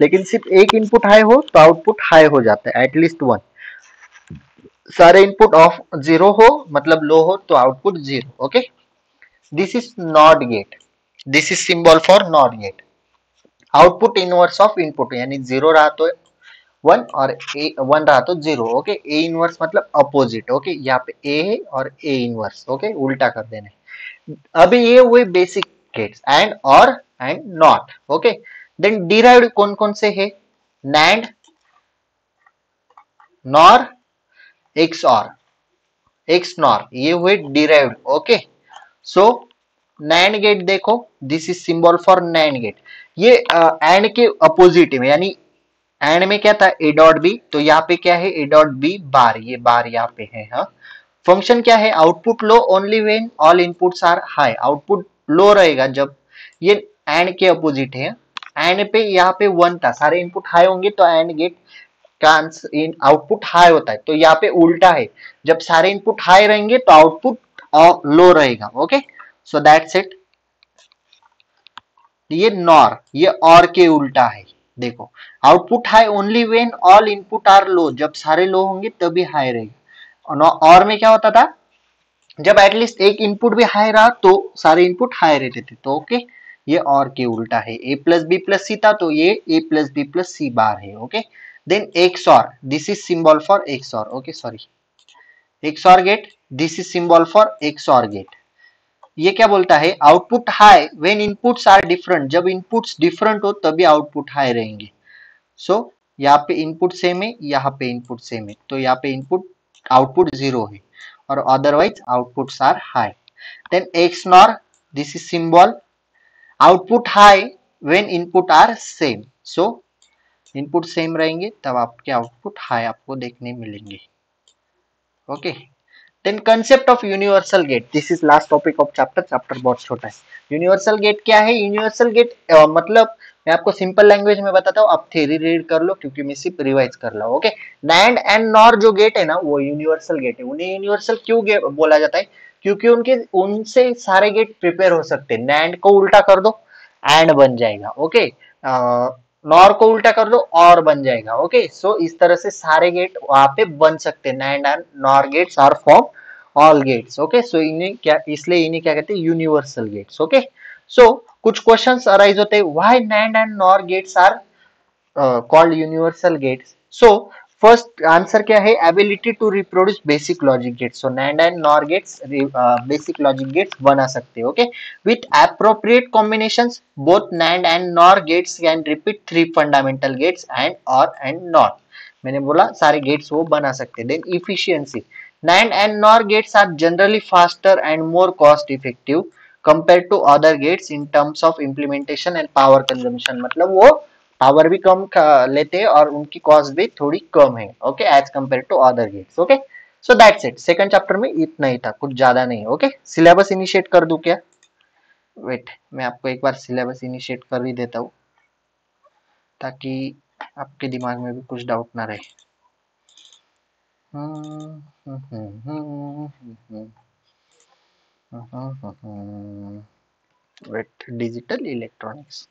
लेकिन सिर्फ एक इनपुट हाई हो तो आउटपुट हाई हो जाता है, एटलीस्ट वन। सारे इनपुट ऑफ 0 हो मतलब लो हो तो output 0। Okay, this is not gate, this is symbol for not gate. Output inverse of input, यानी 0 रहा तो 1 और ए 1 रहा तो 0। ओके, ए इनवर्स मतलब अपोजिट। ओके, यहाँ पे ए है और ए इनवर्स, ओके, उल्टा कर देना है। अभी ये हुए basic gates, and or and not. Okay, then derived कौन कौन से है? NAND, NOR, XOR, XNOR, ये हुए derived. Okay, so NAND gate देखो, this is symbol for NAND gate. ये एंड के अपोजिट में, यानी एंड में क्या था? ए डॉट बी, तो यहाँ पे क्या है? ए डॉट बी बार, ये बार यहाँ पे है। हाँ, फंक्शन क्या है? Output low only when all inputs are high, output low रहेगा जब, ये एंड के अपोजिट है। एंड पे यहाँ पे 1 था, सारे इनपुट हाई होंगे तो एंड गेट का आउटपुट हाई होता है, तो यहाँ पे उल्टा है, जब सारे इनपुट हाई रहेंगे तो आउटपुट लो रहेगा। Okay, so that's it. ये नॉर, ये और के उल्टा है। देखो, output high only when all input are low, जब सारे लो होंगे तभी हाई रहेगा। और में क्या होता था? जब एटलीस्ट एक इनपुट भी हाई रहा तो सारे इनपुट हाई रहते थे। तो ओके, ये और के उल्टा है। A plus B plus C था तो ये A plus B plus C bar है। Okay, then XOR, this is symbol for XOR. Okay, sorry, XOR gate, this is symbol for XOR gate. ये क्या बोलता है? Output high when inputs are different, जब inputs different हो तभी output high रहेंगे। सो यहाँ पे इनपुट सेम है, यहाँ पे इनपुट सेम है, तो यहाँ पे इनपुट आउटपुट 0 है और otherwise outputs are high. Then XNOR, this is symbol output high when input are same. So input same रहेंगे तब आपके आउटपुट हाई आपको देखने मिलेंगे। Okay, then concept of universal gate, this is last topic of chapter, chapter बहुत छोटा है। Universal gate क्या है? यूनिवर्सल गेट मतलब मैं आपको सिंपल लैंग्वेज में बताता हूँ, आप थ्योरी रीड कर लो क्योंकि मैं सिर्फ रिवाइज कर रहा हूँ। ओके, नैंड एंड नॉर जो गेट है ना, वो यूनिवर्सल गेट है। उन्हें यूनिवर्सल क्यों बोला जाता है? क्योंकि उनके उनसे सारे गेट प्रिपेयर हो सकते हैं। नैंड को उल्टा कर दो, एंड बन जाएगा। ओके, नॉर को उल्टा कर दो और बन जाएगा। ओके, सो इस तरह से सारे गेट वहां पे बन सकते हैं। NAND and NOR gates are form all gates. Okay, so इन्हें क्या, इसलिए इन्हें क्या कहते हैं, यूनिवर्सल गेट्स। ओके, सो कुछ क्वेश्चंस अराइज होते हैं, why NAND and NOR gates are called universal gates. So first answer क्या है, ability to reproduce basic logic gates. So NAND and NOR gates basic logic gates बना सकते हैं। Okay, with appropriate combinations both NAND and NOR gates can repeat three fundamental gates and OR and NOT. मैंने बोला सारे gates वो बना सकते हैं। Then efficiency, NAND and NOR gates are generally faster and more cost effective compared to other gates in terms of implementation and power consumption. मतलब वो power भी कम लेते हैं और उनकी कॉस्ट भी थोड़ी कम है। Okay, as compare to other gates. Okay, so that's it. Second chapter में इतना ही था, कुछ ज्यादा नहीं। ओके, सिलेबस इनिशिएट कर दूं क्या? वेट, मैं आपको एक बार सिलेबस इनिशिएट कर ही देता हूँ ताकि आपके दिमाग में भी कुछ डाउट ना रहे। Wait, digital electronics.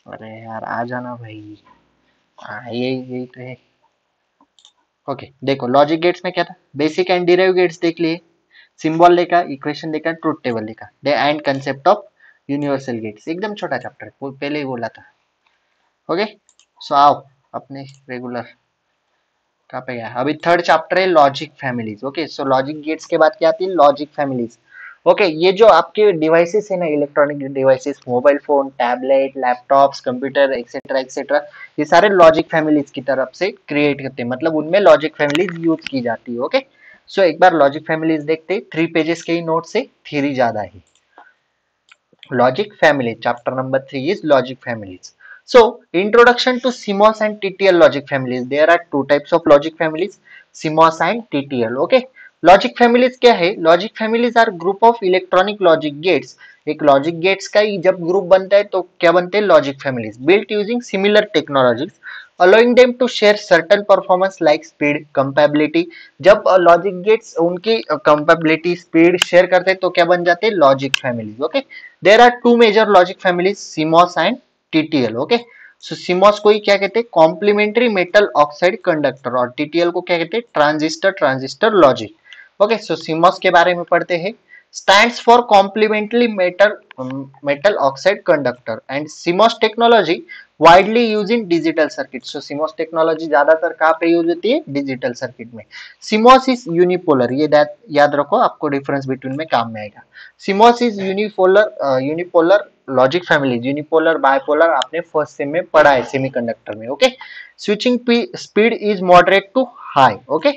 अरे यार आ जाना भाई, यही तो है। ओके, देखो लॉजिक गेट्स में क्या था, बेसिक एंड डिराइव गेट्स देख लिए, सिंबल देखा, इक्वेशन देखा, ट्रुथ टेबल देखा, दे and concept of universal gates. एकदम छोटा चैप्टर, पहले ही बोला था। ओके, सो आओ अपने रेगुलर कहाँ पे गया, अभी थर्ड चैप्टर है लॉजिक फैमिलीज। ओके, सो लॉजिक गेट्स के बाद क्या आती है, लॉजिक फैमिलीज। ओके, ये जो आपके डिवाइसेस है ना, electronic devices, mobile phone, tablet, laptops, computer etcetera etcetera, ये सारे लॉजिक फैमिलीज की तरफ से क्रिएट करते हैं, मतलब उनमें लॉजिक फैमिलीज यूज की जाती है। ओके, सो एक बार लॉजिक फैमिलीज देखते, 3 पेजेस के ही नोट से, थ्री ज्यादा है। Logic family, chapter number 3 is logic families. So, introduction to CMOS and TTL logic families. There are two types of logic families, CMOS and TTL. Okay, logic families क्या है, logic families are group of electronic logic gates. एक logic gates का ही जब group बनता है तो क्या बनते हैं, logic families, built using similar technologies, allowing them to share certain performance like speed, compatibility. जब logic gates उनकी compatibility, speed share करते हैं तो क्या बन जाते हैं, logic families. Okay, there are two major logic families, CMOS and TTL. Okay, so CMOS को ही क्या कहते हैं, कॉम्प्लीमेंट्री मेटल ऑक्साइड कंडक्टर, और TTL को क्या कहते हैं, ट्रांजिस्टर ट्रांजिस्टर लॉजिक। ओके, सो CMOS के बारे में पढ़ते हैं, stands for complementary metal oxide conductor and CMOS technology widely used in digital circuit. So CMOS technology ज्यादातर कहाँ पे यूज होती है, डिजिटल सर्किट में। CMOS is unipolar, ये याद रखो, आपको डिफरेंस बिटवीन में काम में आएगा। CMOS is unipolar logic family, unipolar bipolar आपने फर्स्ट सेम में पढ़ा है सेमीकंडक्टर में। Okay, switching speed is moderate to high. Okay,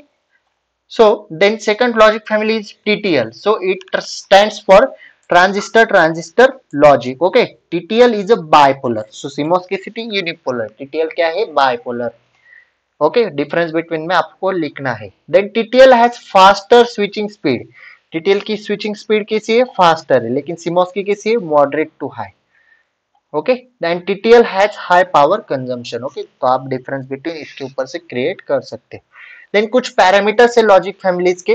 so then second logic family is TTL, so it stands for transistor transistor logic. Okay, TTL is a bipolar, so CMOS की स्थिति unipolar, TTL क्या है, bipolar. Okay, difference between में आपको लिखना है। Then TTL has faster switching speed, TTL की switching speed कैसी है, फास्टर है, लेकिन सीमॉस की कैसी है, moderate to high. Okay, then TTL has high power consumption. Okay, तो आप डिफरेंस बिटवीन इसके ऊपर से क्रिएट कर सकते हैं। देन कुछ पैरामीटर्स है लॉजिक फैमिलीज के,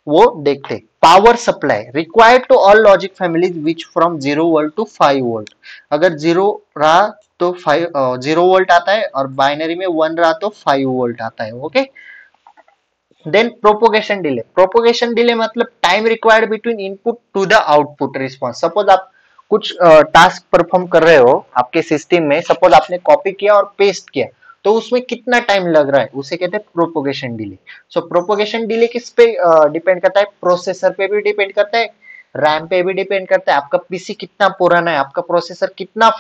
वो देखते। Power supply required to all logic families which from 0 volt to 5 volt, अगर 0 रहा तो 0 वोल्ट आता है, और बाइनरी में 1 रहा तो 5 वोल्ट आता है। ओके, देन प्रोपोगेशन डिले मतलब time required between input to the output response. Suppose आप कुछ टास्क परफॉर्म कर रहे हो आपके सिस्टम में, सपोज आपने कॉपी किया और पेस्ट किया, तो उसमें कितना टाइम लग रहा है, उसे कहते हैं प्रोपोगेशन डिले। सो प्रोपोगेशन डिले किस पे डिपेंड करता है, प्रोसेसर पे भी डिपेंड करता है, रैम पे भी डिपेंड करता है, आपका पीसी कितना पुराना है, आपका प्रोसेसर कितना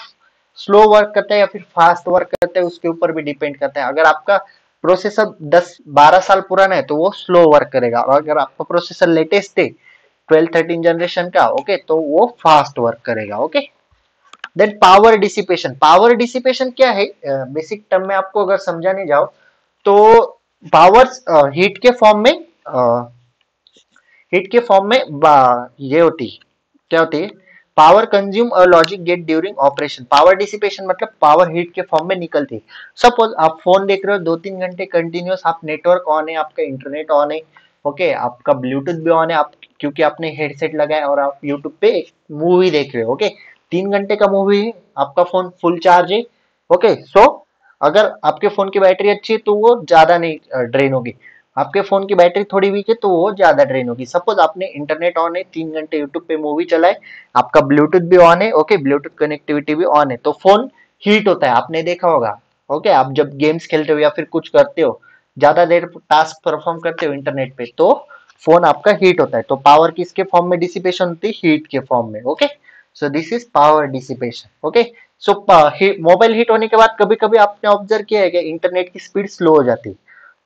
स्लो वर्क करता है या फिर फास्ट वर्क करता है, उसके ऊपर भी डिपेंड करता है। अगर आपका प्रोसेसर 10-12 साल पुराना है तो वो स्लो वर्क करेगा, और अगर आपका प्रोसेसर लेटेस्ट है 12-13 जनरेशन का, ओके, तो वो फास्ट वर्क करेगा। ओके, देन पावर डिसिपेशन क्या है, बेसिक टर्म में आपको अगर समझाने जाओ तो पावर हीट के फॉर्म में ये होती है, क्या होती है, पावर कंज्यूम और logic gate during operation. Power dissipation मतलब पावर हीट के फॉर्म में निकलती है। सपोज आप फोन देख रहे हो 2-3 घंटे कंटिन्यूस, आप नेटवर्क ऑन है, आपका इंटरनेट ऑन है, ओके, आपका ब्लूटूथ भी ऑन है, आप क्योंकि आपने हेडसेट लगाया और आप यूट्यूब पे मूवी देख रहे हो। ओके, 3 घंटे का मूवी है, आपका फोन फुल चार्ज है। ओके, सो अगर आपके फोन की बैटरी अच्छी है तो वो ज्यादा नहीं ड्रेन होगी, आपके फोन की बैटरी थोड़ी वीक है तो वो ज्यादा ड्रेन होगी। सपोज आपने इंटरनेट ऑन है, 3 घंटे यूट्यूब पे मूवी चलाए, आपका ब्लूटूथ भी ऑन है, ओके, ब्लूटूथ कनेक्टिविटी भी ऑन है, तो फोन हीट होता है, आपने देखा होगा। ओके, आप जब गेम्स खेलते हो या फिर कुछ करते हो, ज्यादा देर टास्क परफॉर्म करते हो इंटरनेट पे, तो फोन आपका हीट होता है। तो पावर किसके फॉर्म में डिसिपेशन होती है? हीट के फॉर्म में। Okay, so this is power dissipation. Okay, so mobile heat होने के बाद कभी कभी आपने ऑब्जर्व किया है कि इंटरनेट की स्पीड स्लो हो जाती है,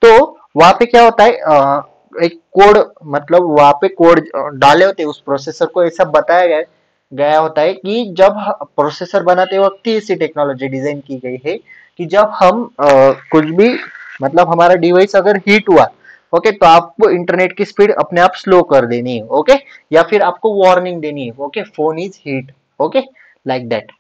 तो वहां पे क्या होता है, एक कोड, मतलब वहां पे कोड डाले होते हैं, उस प्रोसेसर को ऐसा बताया गया गया होता है कि जब प्रोसेसर बनाते वक्त ही ऐसी टेक्नोलॉजी डिजाइन की गई है कि जब हम कुछ भी, मतलब हमारा डिवाइस अगर हीट हुआ, ओके, तो आपको इंटरनेट की स्पीड अपने आप स्लो कर देनी है। ओके, या फिर आपको वार्निंग देनी है, okay, phone is heat. Okay, like that.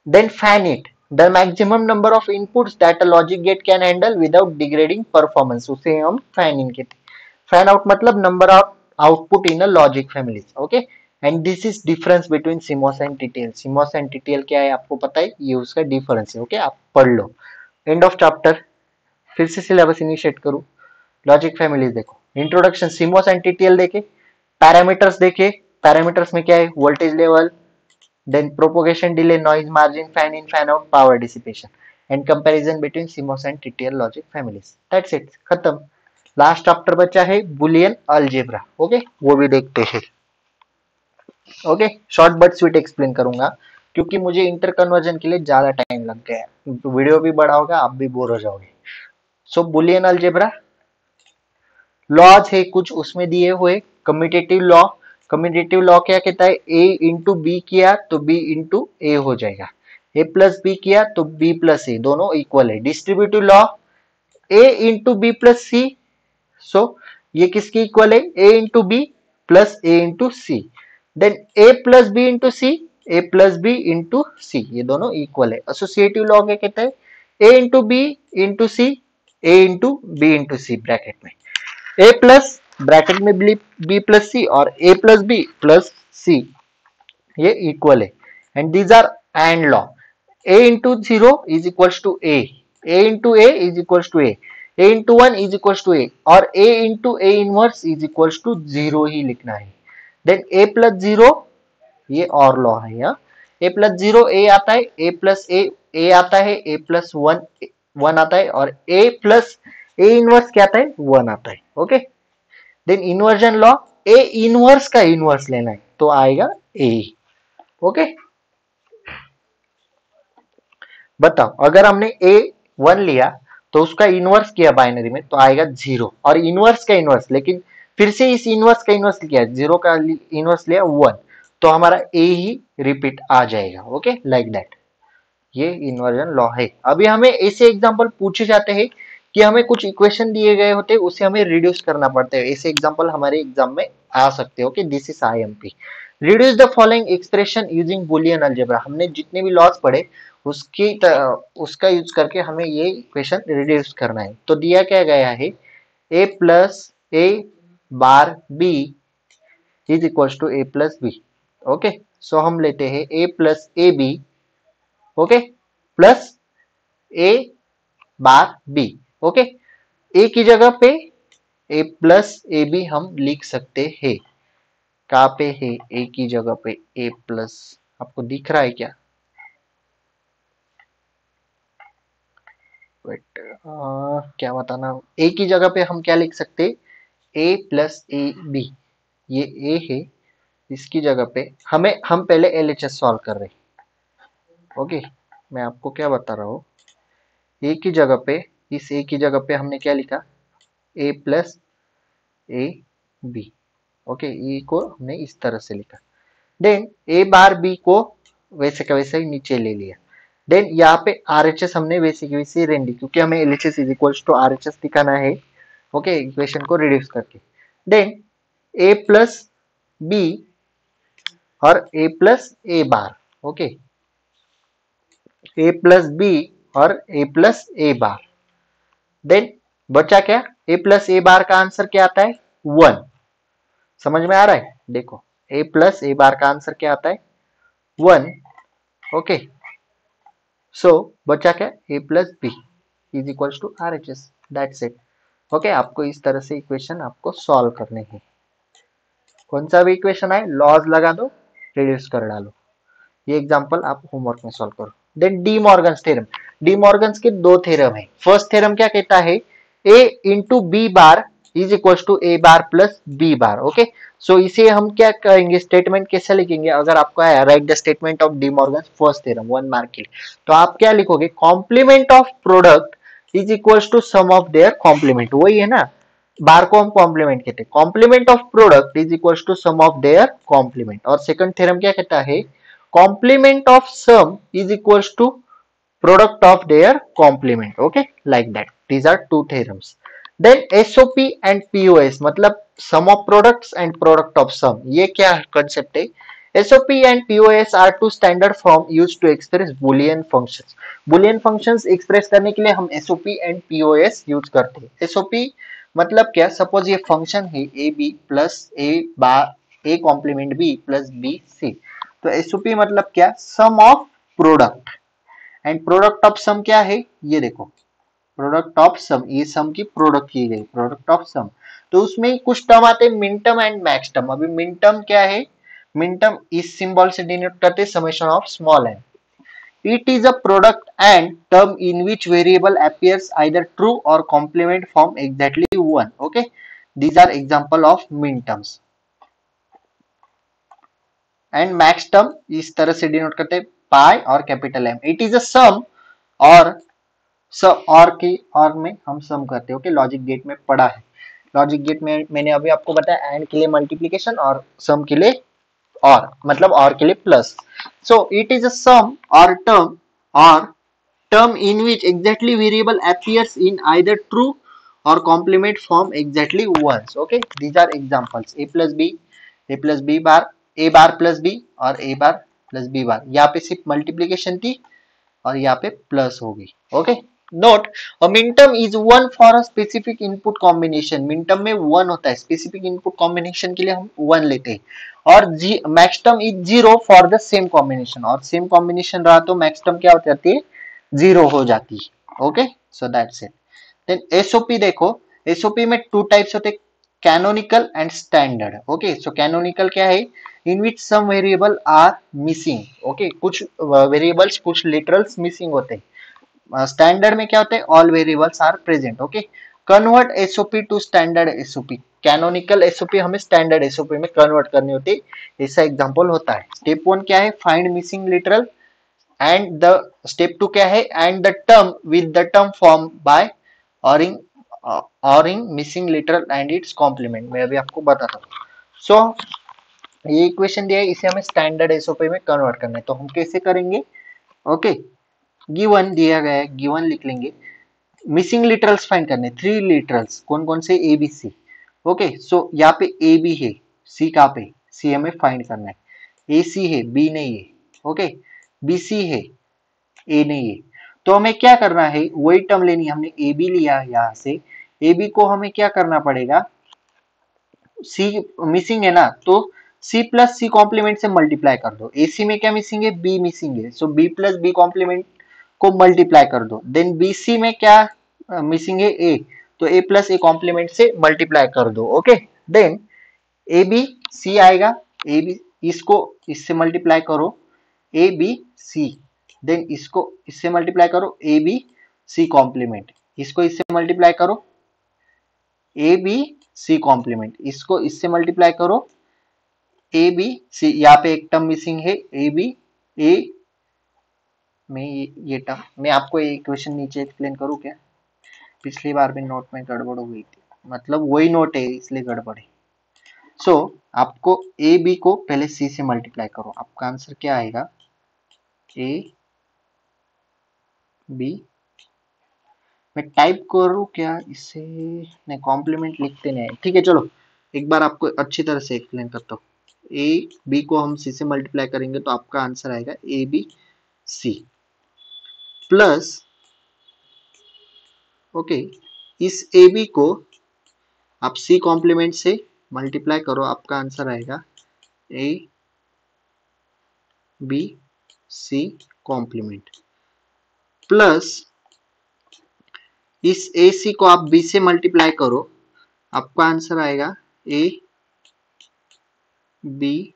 Then fan it, the maximum number of inputs that a logic gate can handle without degrading performance, उसे हम फैन इन कहते हैं। फैन आउट मतलब number of output in a logic family. Okay, and this is difference between CMOS and TTL। CMOS and TTL क्या है आपको पता है, ये उसका डिफरेंस है। ओके, आप पढ़ लो। End of chapter. फिर से सिलेबस इनिशिएट करूं। लॉजिक फैमिलीज देखो, इंट्रोडक्शन, CMOS एंड TTL देखे, पैरामीटर्स देखे, पैरामीटर्स में क्या है, voltage level, then propagation delay, noise margin, fan in fan out, power dissipation, and comparison between CMOS and TTL logic families. That's it, खत्म। Last chapter बचा है Boolean algebra. Okay, वो भी देखते हैं। Okay, short but sweet explain करूंगा क्योंकि मुझे इंटर कन्वर्जन के लिए ज्यादा टाइम लग गया है, तो वीडियो भी बड़ा होगा, आप भी बोर हो जाओगे। सो बुलियन अलजेब्रा, लॉज है कुछ उसमें दिए हुए, कम्यूटेटिव लॉ। कम्यूटेटिव लॉ क्या कहता है, ए इंटू बी किया तो बी इंटू ए हो जाएगा, ए प्लस बी किया तो बी प्लस ए, दोनों इक्वल है। Distributive law, A into B plus सी, सो ये किसके इक्वल है, ए into B plus A into C. Then A plus B into C, A plus B into सी, ये दोनों इक्वल है। एसोसिएटिव लॉ क्या कहता है, ए इंटू बी इंटू सी, ए इंटू बी इंटू सी bracket में, ए प्लस ब्रैकेट में बी प्लस सी और ए प्लस बी प्लस सी, ये इक्वल है। And these are and law, A into zero is equals to A into A is equals to A into one is equals to A, और A into A inverse is equals to zero ही लिखना है। Then A plus zero, ये और law है यहाँ, ए plus zero ए आता है, ए प्लस ए आता है, ए प्लस वन वन आता है, और ए प्लस ए इनवर्स क्या आता है, वन आता है। Okay, then inversion law, A inverse का इनवर्स लेना है तो आएगा ए। ओके, बताओ अगर हमने ए वन लिया तो उसका इनवर्स किया बाइनरी में तो आएगा जीरो, और इनवर्स का इनवर्स, लेकिन फिर से इस इनवर्स का इनवर्स किया, जीरो का इनवर्स लिया वन, तो हमारा ए ही रिपीट आ जाएगा। ओके, लाइक दैट, ये इन्वर्जन लॉ है। अभी हमें ऐसे एग्जांपल पूछे जाते हैं कि हमें कुछ इक्वेशन दिए गए होते हैं, उसे हमें रिड्यूस करना पड़ता है। ऐसे एग्जांपल हमारे एग्जाम में आ सकते हो कि this is IMP। Reduce the following expression using Boolean algebra, हमने जितने भी लॉज पढ़े उसका यूज करके हमें ये इक्वेशन रिड्यूस करना है। तो दिया क्या गया है, A plus A bar B is equal to A plus B. Okay, so हम लेते हैं A plus A B, okay, plus A bar B. Okay, A की जगह पे ए प्लस ए बी हम लिख सकते हैं। कहाँ पे है, ए की जगह पे ए प्लस, आपको दिख रहा है क्या, वेट, क्या बताना, ए की जगह पे हम क्या लिख सकते, ए प्लस ए बी, ये ए है, इसकी जगह पे हम पहले LHS सॉल्व कर रहे हैं। ओके, मैं आपको क्या बता रहा हूँ, ए की जगह पे, इस ए की जगह पे हमने क्या लिखा, ए प्लस ए बी। ओके, ए को हमने इस तरह से लिखा। देन ए बार बी को वैसे का वैसे ही नीचे ले लिया। देन यहाँ पे RHS हमने वैसे की वैसे रहने दी क्योंकि हमें LHS is equals to RHS दिखाना है। ओके, इक्वेशन को रिड्यूस करके। देन ए प्लस बी और A plus A bar. Okay, A plus B और A plus A bar. Then बचा क्या, ए प्लस ए बार का आंसर क्या आता है, 1। समझ में आ रहा है? देखो a प्लस a बार का आंसर क्या आता है? 1। ओके, सो बचा क्या? a plus b is equal to R H S, that's it. Okay, आपको इस तरह से इक्वेशन आपको सॉल्व करने हैं। कौन सा भी इक्वेशन आए लॉज लगा दो, रिड्यूस कर डालो। ये एग्जांपल आप होमवर्क में सॉल्व करो। Then De Morgan's theorem. De Morgan's के दो थ्योरम है। फर्स्ट थ्योरम क्या कहता है? a into B bar is equal to A bar plus B bar. Okay, so इसे हम क्या करेंगे, स्टेटमेंट कैसे लिखेंगे? अगर आपको आया write the statement of De Morgan's first theorem 1 mark के लिए, तो आप क्या लिखोगे? Complement of product is equal to sum of their complement. वही है ना, बार को हम कॉम्प्लीमेंट कहते हैं। Complement of product is equal to sum of their complement. और सेकंड थ्योरम क्या कहता है? complement of sum is equals to product of their complement. Okay, like that. These are two theorems. Then SOP and POS मतलब sum of products and product of sum, ये क्या concept है? SOP and POS are two standard form used to express boolean functions. boolean functions express करने के लिए हम SOP and POS use करते हैं। SOP मतलब क्या? सपोज ये फंक्शन है A B plus A bar A complement B plus B C, तो एसओपी मतलब क्या? Sum of product. And product of sum क्या है? ये देखो, प्रोडक्ट ऑफ सम, ये सम की प्रोडक्ट की गई, प्रोडक्ट ऑफ सम। तो उसमें कुछ टर्म आते हैं min term and max term. अभी मिन टर्म क्या है? मिन टर्म इस सिंबल से डिनोट करते हैं summation of small n. It is a product and term in which variable appears either true or complement form exactly 1. Okay, these are example of min terms. And max term इस तरह से denote करते हैं pi और capital M. It is a sum और और की और में हम सम करते हैं। ओके, लॉजिक गेट में पढ़ा है। लॉजिक गेट में मैंने अभी आपको बताया एंड के लिए मल्टीप्लीकेशन और सम के लिए और, मतलब और के लिए plus. So it is a sum और term in which exactly variable appears in either true or complement form exactly once. Okay, these are examples. A plus b bar, a bar plus b और a bar plus b bar। यहाँ पे सिर्फ multiplication थी और यहाँ पे plus होगी। Okay, note, a minterm is one for a specific input combination. Minterm में वन होता है, स्पेसिफिक इनपुट कॉम्बिनेशन के लिए हम वन लेते हैं। और maxterm is zero for the same combination, और सेम कॉम्बिनेशन रहा तो मैक्सटर्म क्या हो जाती है? जीरो हो जाती है। Okay, so that's it. Then SOP देखो, एसओपी में टू टाइप्स होते हैं, canonical and standard. Okay, so canonical क्या है? In which some variable are missing. Okay, कुछ वेरिएबल्स, कुछ लिटरल्स मिसिंग होते हैं। स्टैंडर्ड में क्या होते हैं? All variables are present. Okay, convert SOP to standard SOP. Canonical SOP हमें स्टैंडर्ड एसओपी में कन्वर्ट करनी होती है। ऐसा एग्जांपल होता है। स्टेप 1 क्या है? Find missing literal. And the step 2 क्या है? And the term with the term form by ORing missing literal and its complement. मैं अभी आपको बताता हूँ। सो ये इक्वेशन दिया है, इसे हमें स्टैंडर्ड एसओपी में कन्वर्ट करना है। तो हम कैसे करेंगे? ओके, गिवन दिया गया है, गिवन लिख लेंगे। मिसिंग लिटरल्स फाइंड करने, 3 लिटरल्स कौन कौन से? ए बी सी। ओके, सो यहाँ पे ए बी है, सी कहाँ पे? सी हमें फाइंड करना है। ए सी है, बी नहीं है। ओके, बी सी है, ए नहीं है। तो हमें क्या करना है? वही टर्म लेनी है। हमने ए बी लिया यहाँ से, ए बी को हमें क्या करना पड़ेगा? सी मिसिंग है ना, तो सी प्लस सी कॉम्प्लीमेंट से मल्टीप्लाई कर दो। ए सी में क्या मिसिंग है? बी मिसिंग है, सो बी प्लस बी कॉम्प्लीमेंट को मल्टीप्लाई कर दो। देन बी सी में क्या मिसिंग है? ए, तो ए प्लस ए कॉम्प्लीमेंट से मल्टीप्लाई कर दो। Okay, then A B C आएगा, ए बी इसको इससे मल्टीप्लाई करो, ए बी सी। देन इसको इससे मल्टीप्लाई करो, ए बी सी कॉम्प्लीमेंट। इसको इससे मल्टीप्लाई करो, ए बी सी कॉम्प्लीमेंट। इसको इससे मल्टीप्लाई करो, ए बी सी। यहाँ पे एक टर्म मिसिंग है, ए बी ए में ये टर्म। मैं आपको ये इक्वेशन नीचे एक्सप्लेन करूँ क्या? पिछली बार भी नोट में गड़बड़ हो गई थी, मतलब वही नोट है इसलिए गड़बड़ है। सो आपको ए बी को पहले सी से मल्टीप्लाई करो, आपका आंसर क्या आएगा? ए बी, मैं टाइप करूँ क्या इसे? नहीं, कॉम्प्लीमेंट लिखते नहीं। ठीक है, चलो एक बार आपको अच्छी तरह से एक्सप्लेन करता हूँ। ए बी को हम सी से मल्टीप्लाई करेंगे तो आपका आंसर आएगा A B C plus, okay, इस ए बी को आप सी कॉम्प्लीमेंट से मल्टीप्लाई करो, आपका आंसर आएगा A B C complement plus इस ए सी को आप बी से मल्टीप्लाई करो, आपका आंसर आएगा ए बी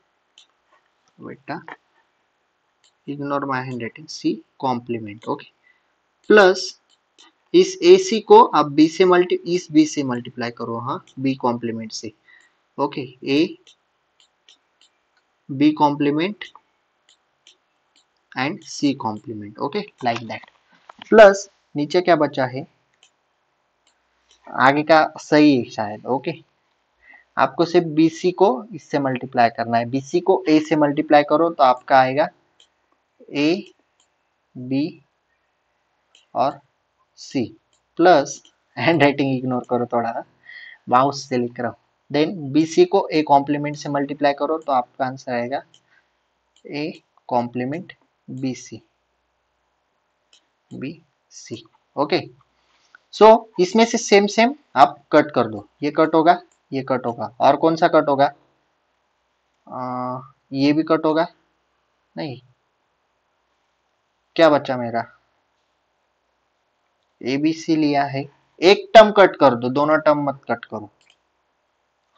बेटा ignore my handwriting C complement okay plus इस ए सी को आप बी से मल्टीप्लाई करो, हाँ बी कॉम्प्लीमेंट से okay A B complement and C complement okay like that plus नीचे क्या बचा है, आगे का सही है शायद ओके आपको सिर्फ BC को इससे मल्टीप्लाई करना है, BC को A से मल्टीप्लाई करो तो आपका आएगा A B और C plus handwriting ignore करो थोड़ा, माउस से लिख रहा हूँ, देन BC को A कॉम्प्लीमेंट से मल्टीप्लाई करो तो आपका आंसर आएगा A complement BC okay so इसमें से सेम आप कट कर दो, ये कट होगा ये कट होगा और कौन सा कट होगा, ये भी कट होगा, नहीं क्या बचा मेरा ABC लिया है, एक टर्म कट कर दो, दोनों टर्म मत कट करो,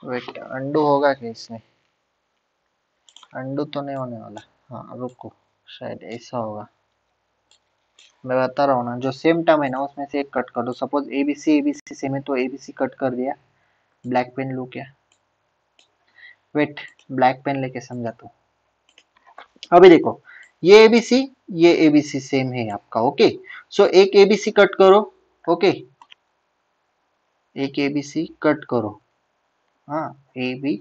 वेट अंडू होगा क्या इसमें, अंडू तो नहीं होने वाला, हाँ रुको शायद ऐसा होगा, मैं बता रहा हूँ ना जो सेम टर्म है ना उसमें से एक कट कर दो, सपोज ABC सेम है तो ABC कट कर दिया, ब्लैक पेन लू क्या, वेट ब्लैक पेन लेके समझाता हूँ, अभी देखो ये ABC सेम है आपका ओके सो एक ABC कट करो ओके एक ABC कट करो, हाँ AB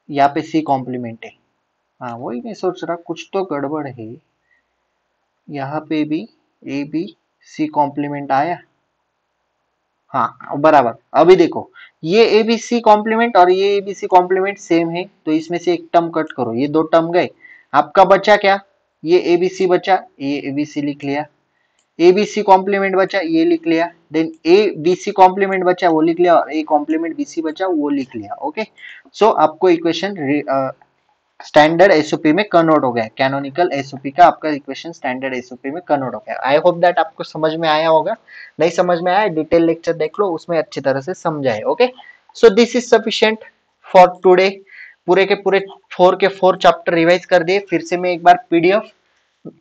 यहाँ पे C कॉम्प्लीमेंट है, हाँ वही मैं सोच रहा कुछ तो गड़बड़ है, यहाँ पे भी ABC कॉम्प्लीमेंट आया, हाँ बराबर, अभी देखो ये ABC कॉम्प्लीमेंट और ये ABC कॉम्प्लीमेंट सेम है तो इसमें से एक टर्म कट करो, ये दो टर्म गए, आपका बचा क्या, ये ABC बचा, ये ABC लिख लिया, ABC कॉम्प्लीमेंट बचा ये लिख लिया, देन ABC कॉम्प्लीमेंट बचा वो लिख लिया और A कॉम्प्लीमेंट BC बचा वो लिख लिया ओके सो आपको इक्वेशन स्टैंडर्ड एसओपी में कन्वर्ट हो गया, कैनोनिकल एसओपी का आपका इक्वेशन स्टैंडर्ड एसओपी में कन्वर्ट हो गया। आई होप दैट आपको समझ में आया होगा, नहीं समझ में आया डिटेल लेक्चर देख लो उसमें अच्छी तरह से समझाए okay so this is sufficient for today, पूरे के पूरे 4 के 4 चैप्टर रिवाइज कर दिए, फिर से मैं एक बार पीडीएफ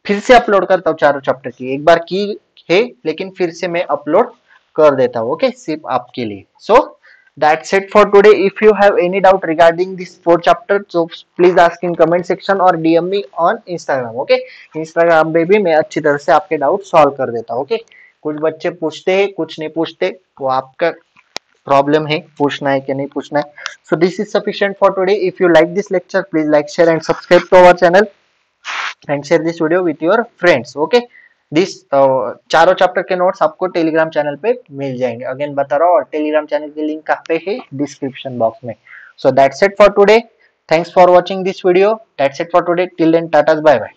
फिर से अपलोड करता हूँ चारों चैप्टर की, एक बार की है लेकिन फिर से मैं अपलोड कर देता हूँ ओके सिर्फ आपके लिए सो that's it for today. If you have any doubt regarding this 4 chapter so please ask in comment section or DM me on Instagram okay Instagram पे भी मैं अच्छी तरह से आपके डाउट सॉल्व कर देता हूँ okay कुछ बच्चे पूछते हैं कुछ नहीं पूछते वो आपका प्रॉब्लम है, पूछना है कि नहीं पूछना है so this is sufficient for today. If you like this lecture please like share and subscribe to our channel and share this video with your friends okay this चारों चैप्टर के नोट्स आपको टेलीग्राम चैनल पे मिल जाएंगे, again बता रहा हूँ और Telegram channel की लिंक कहाँ पे है डिस्क्रिप्शन बॉक्स में so that's it for today, thanks for watching this video, that's it for today, till then tata bye bye.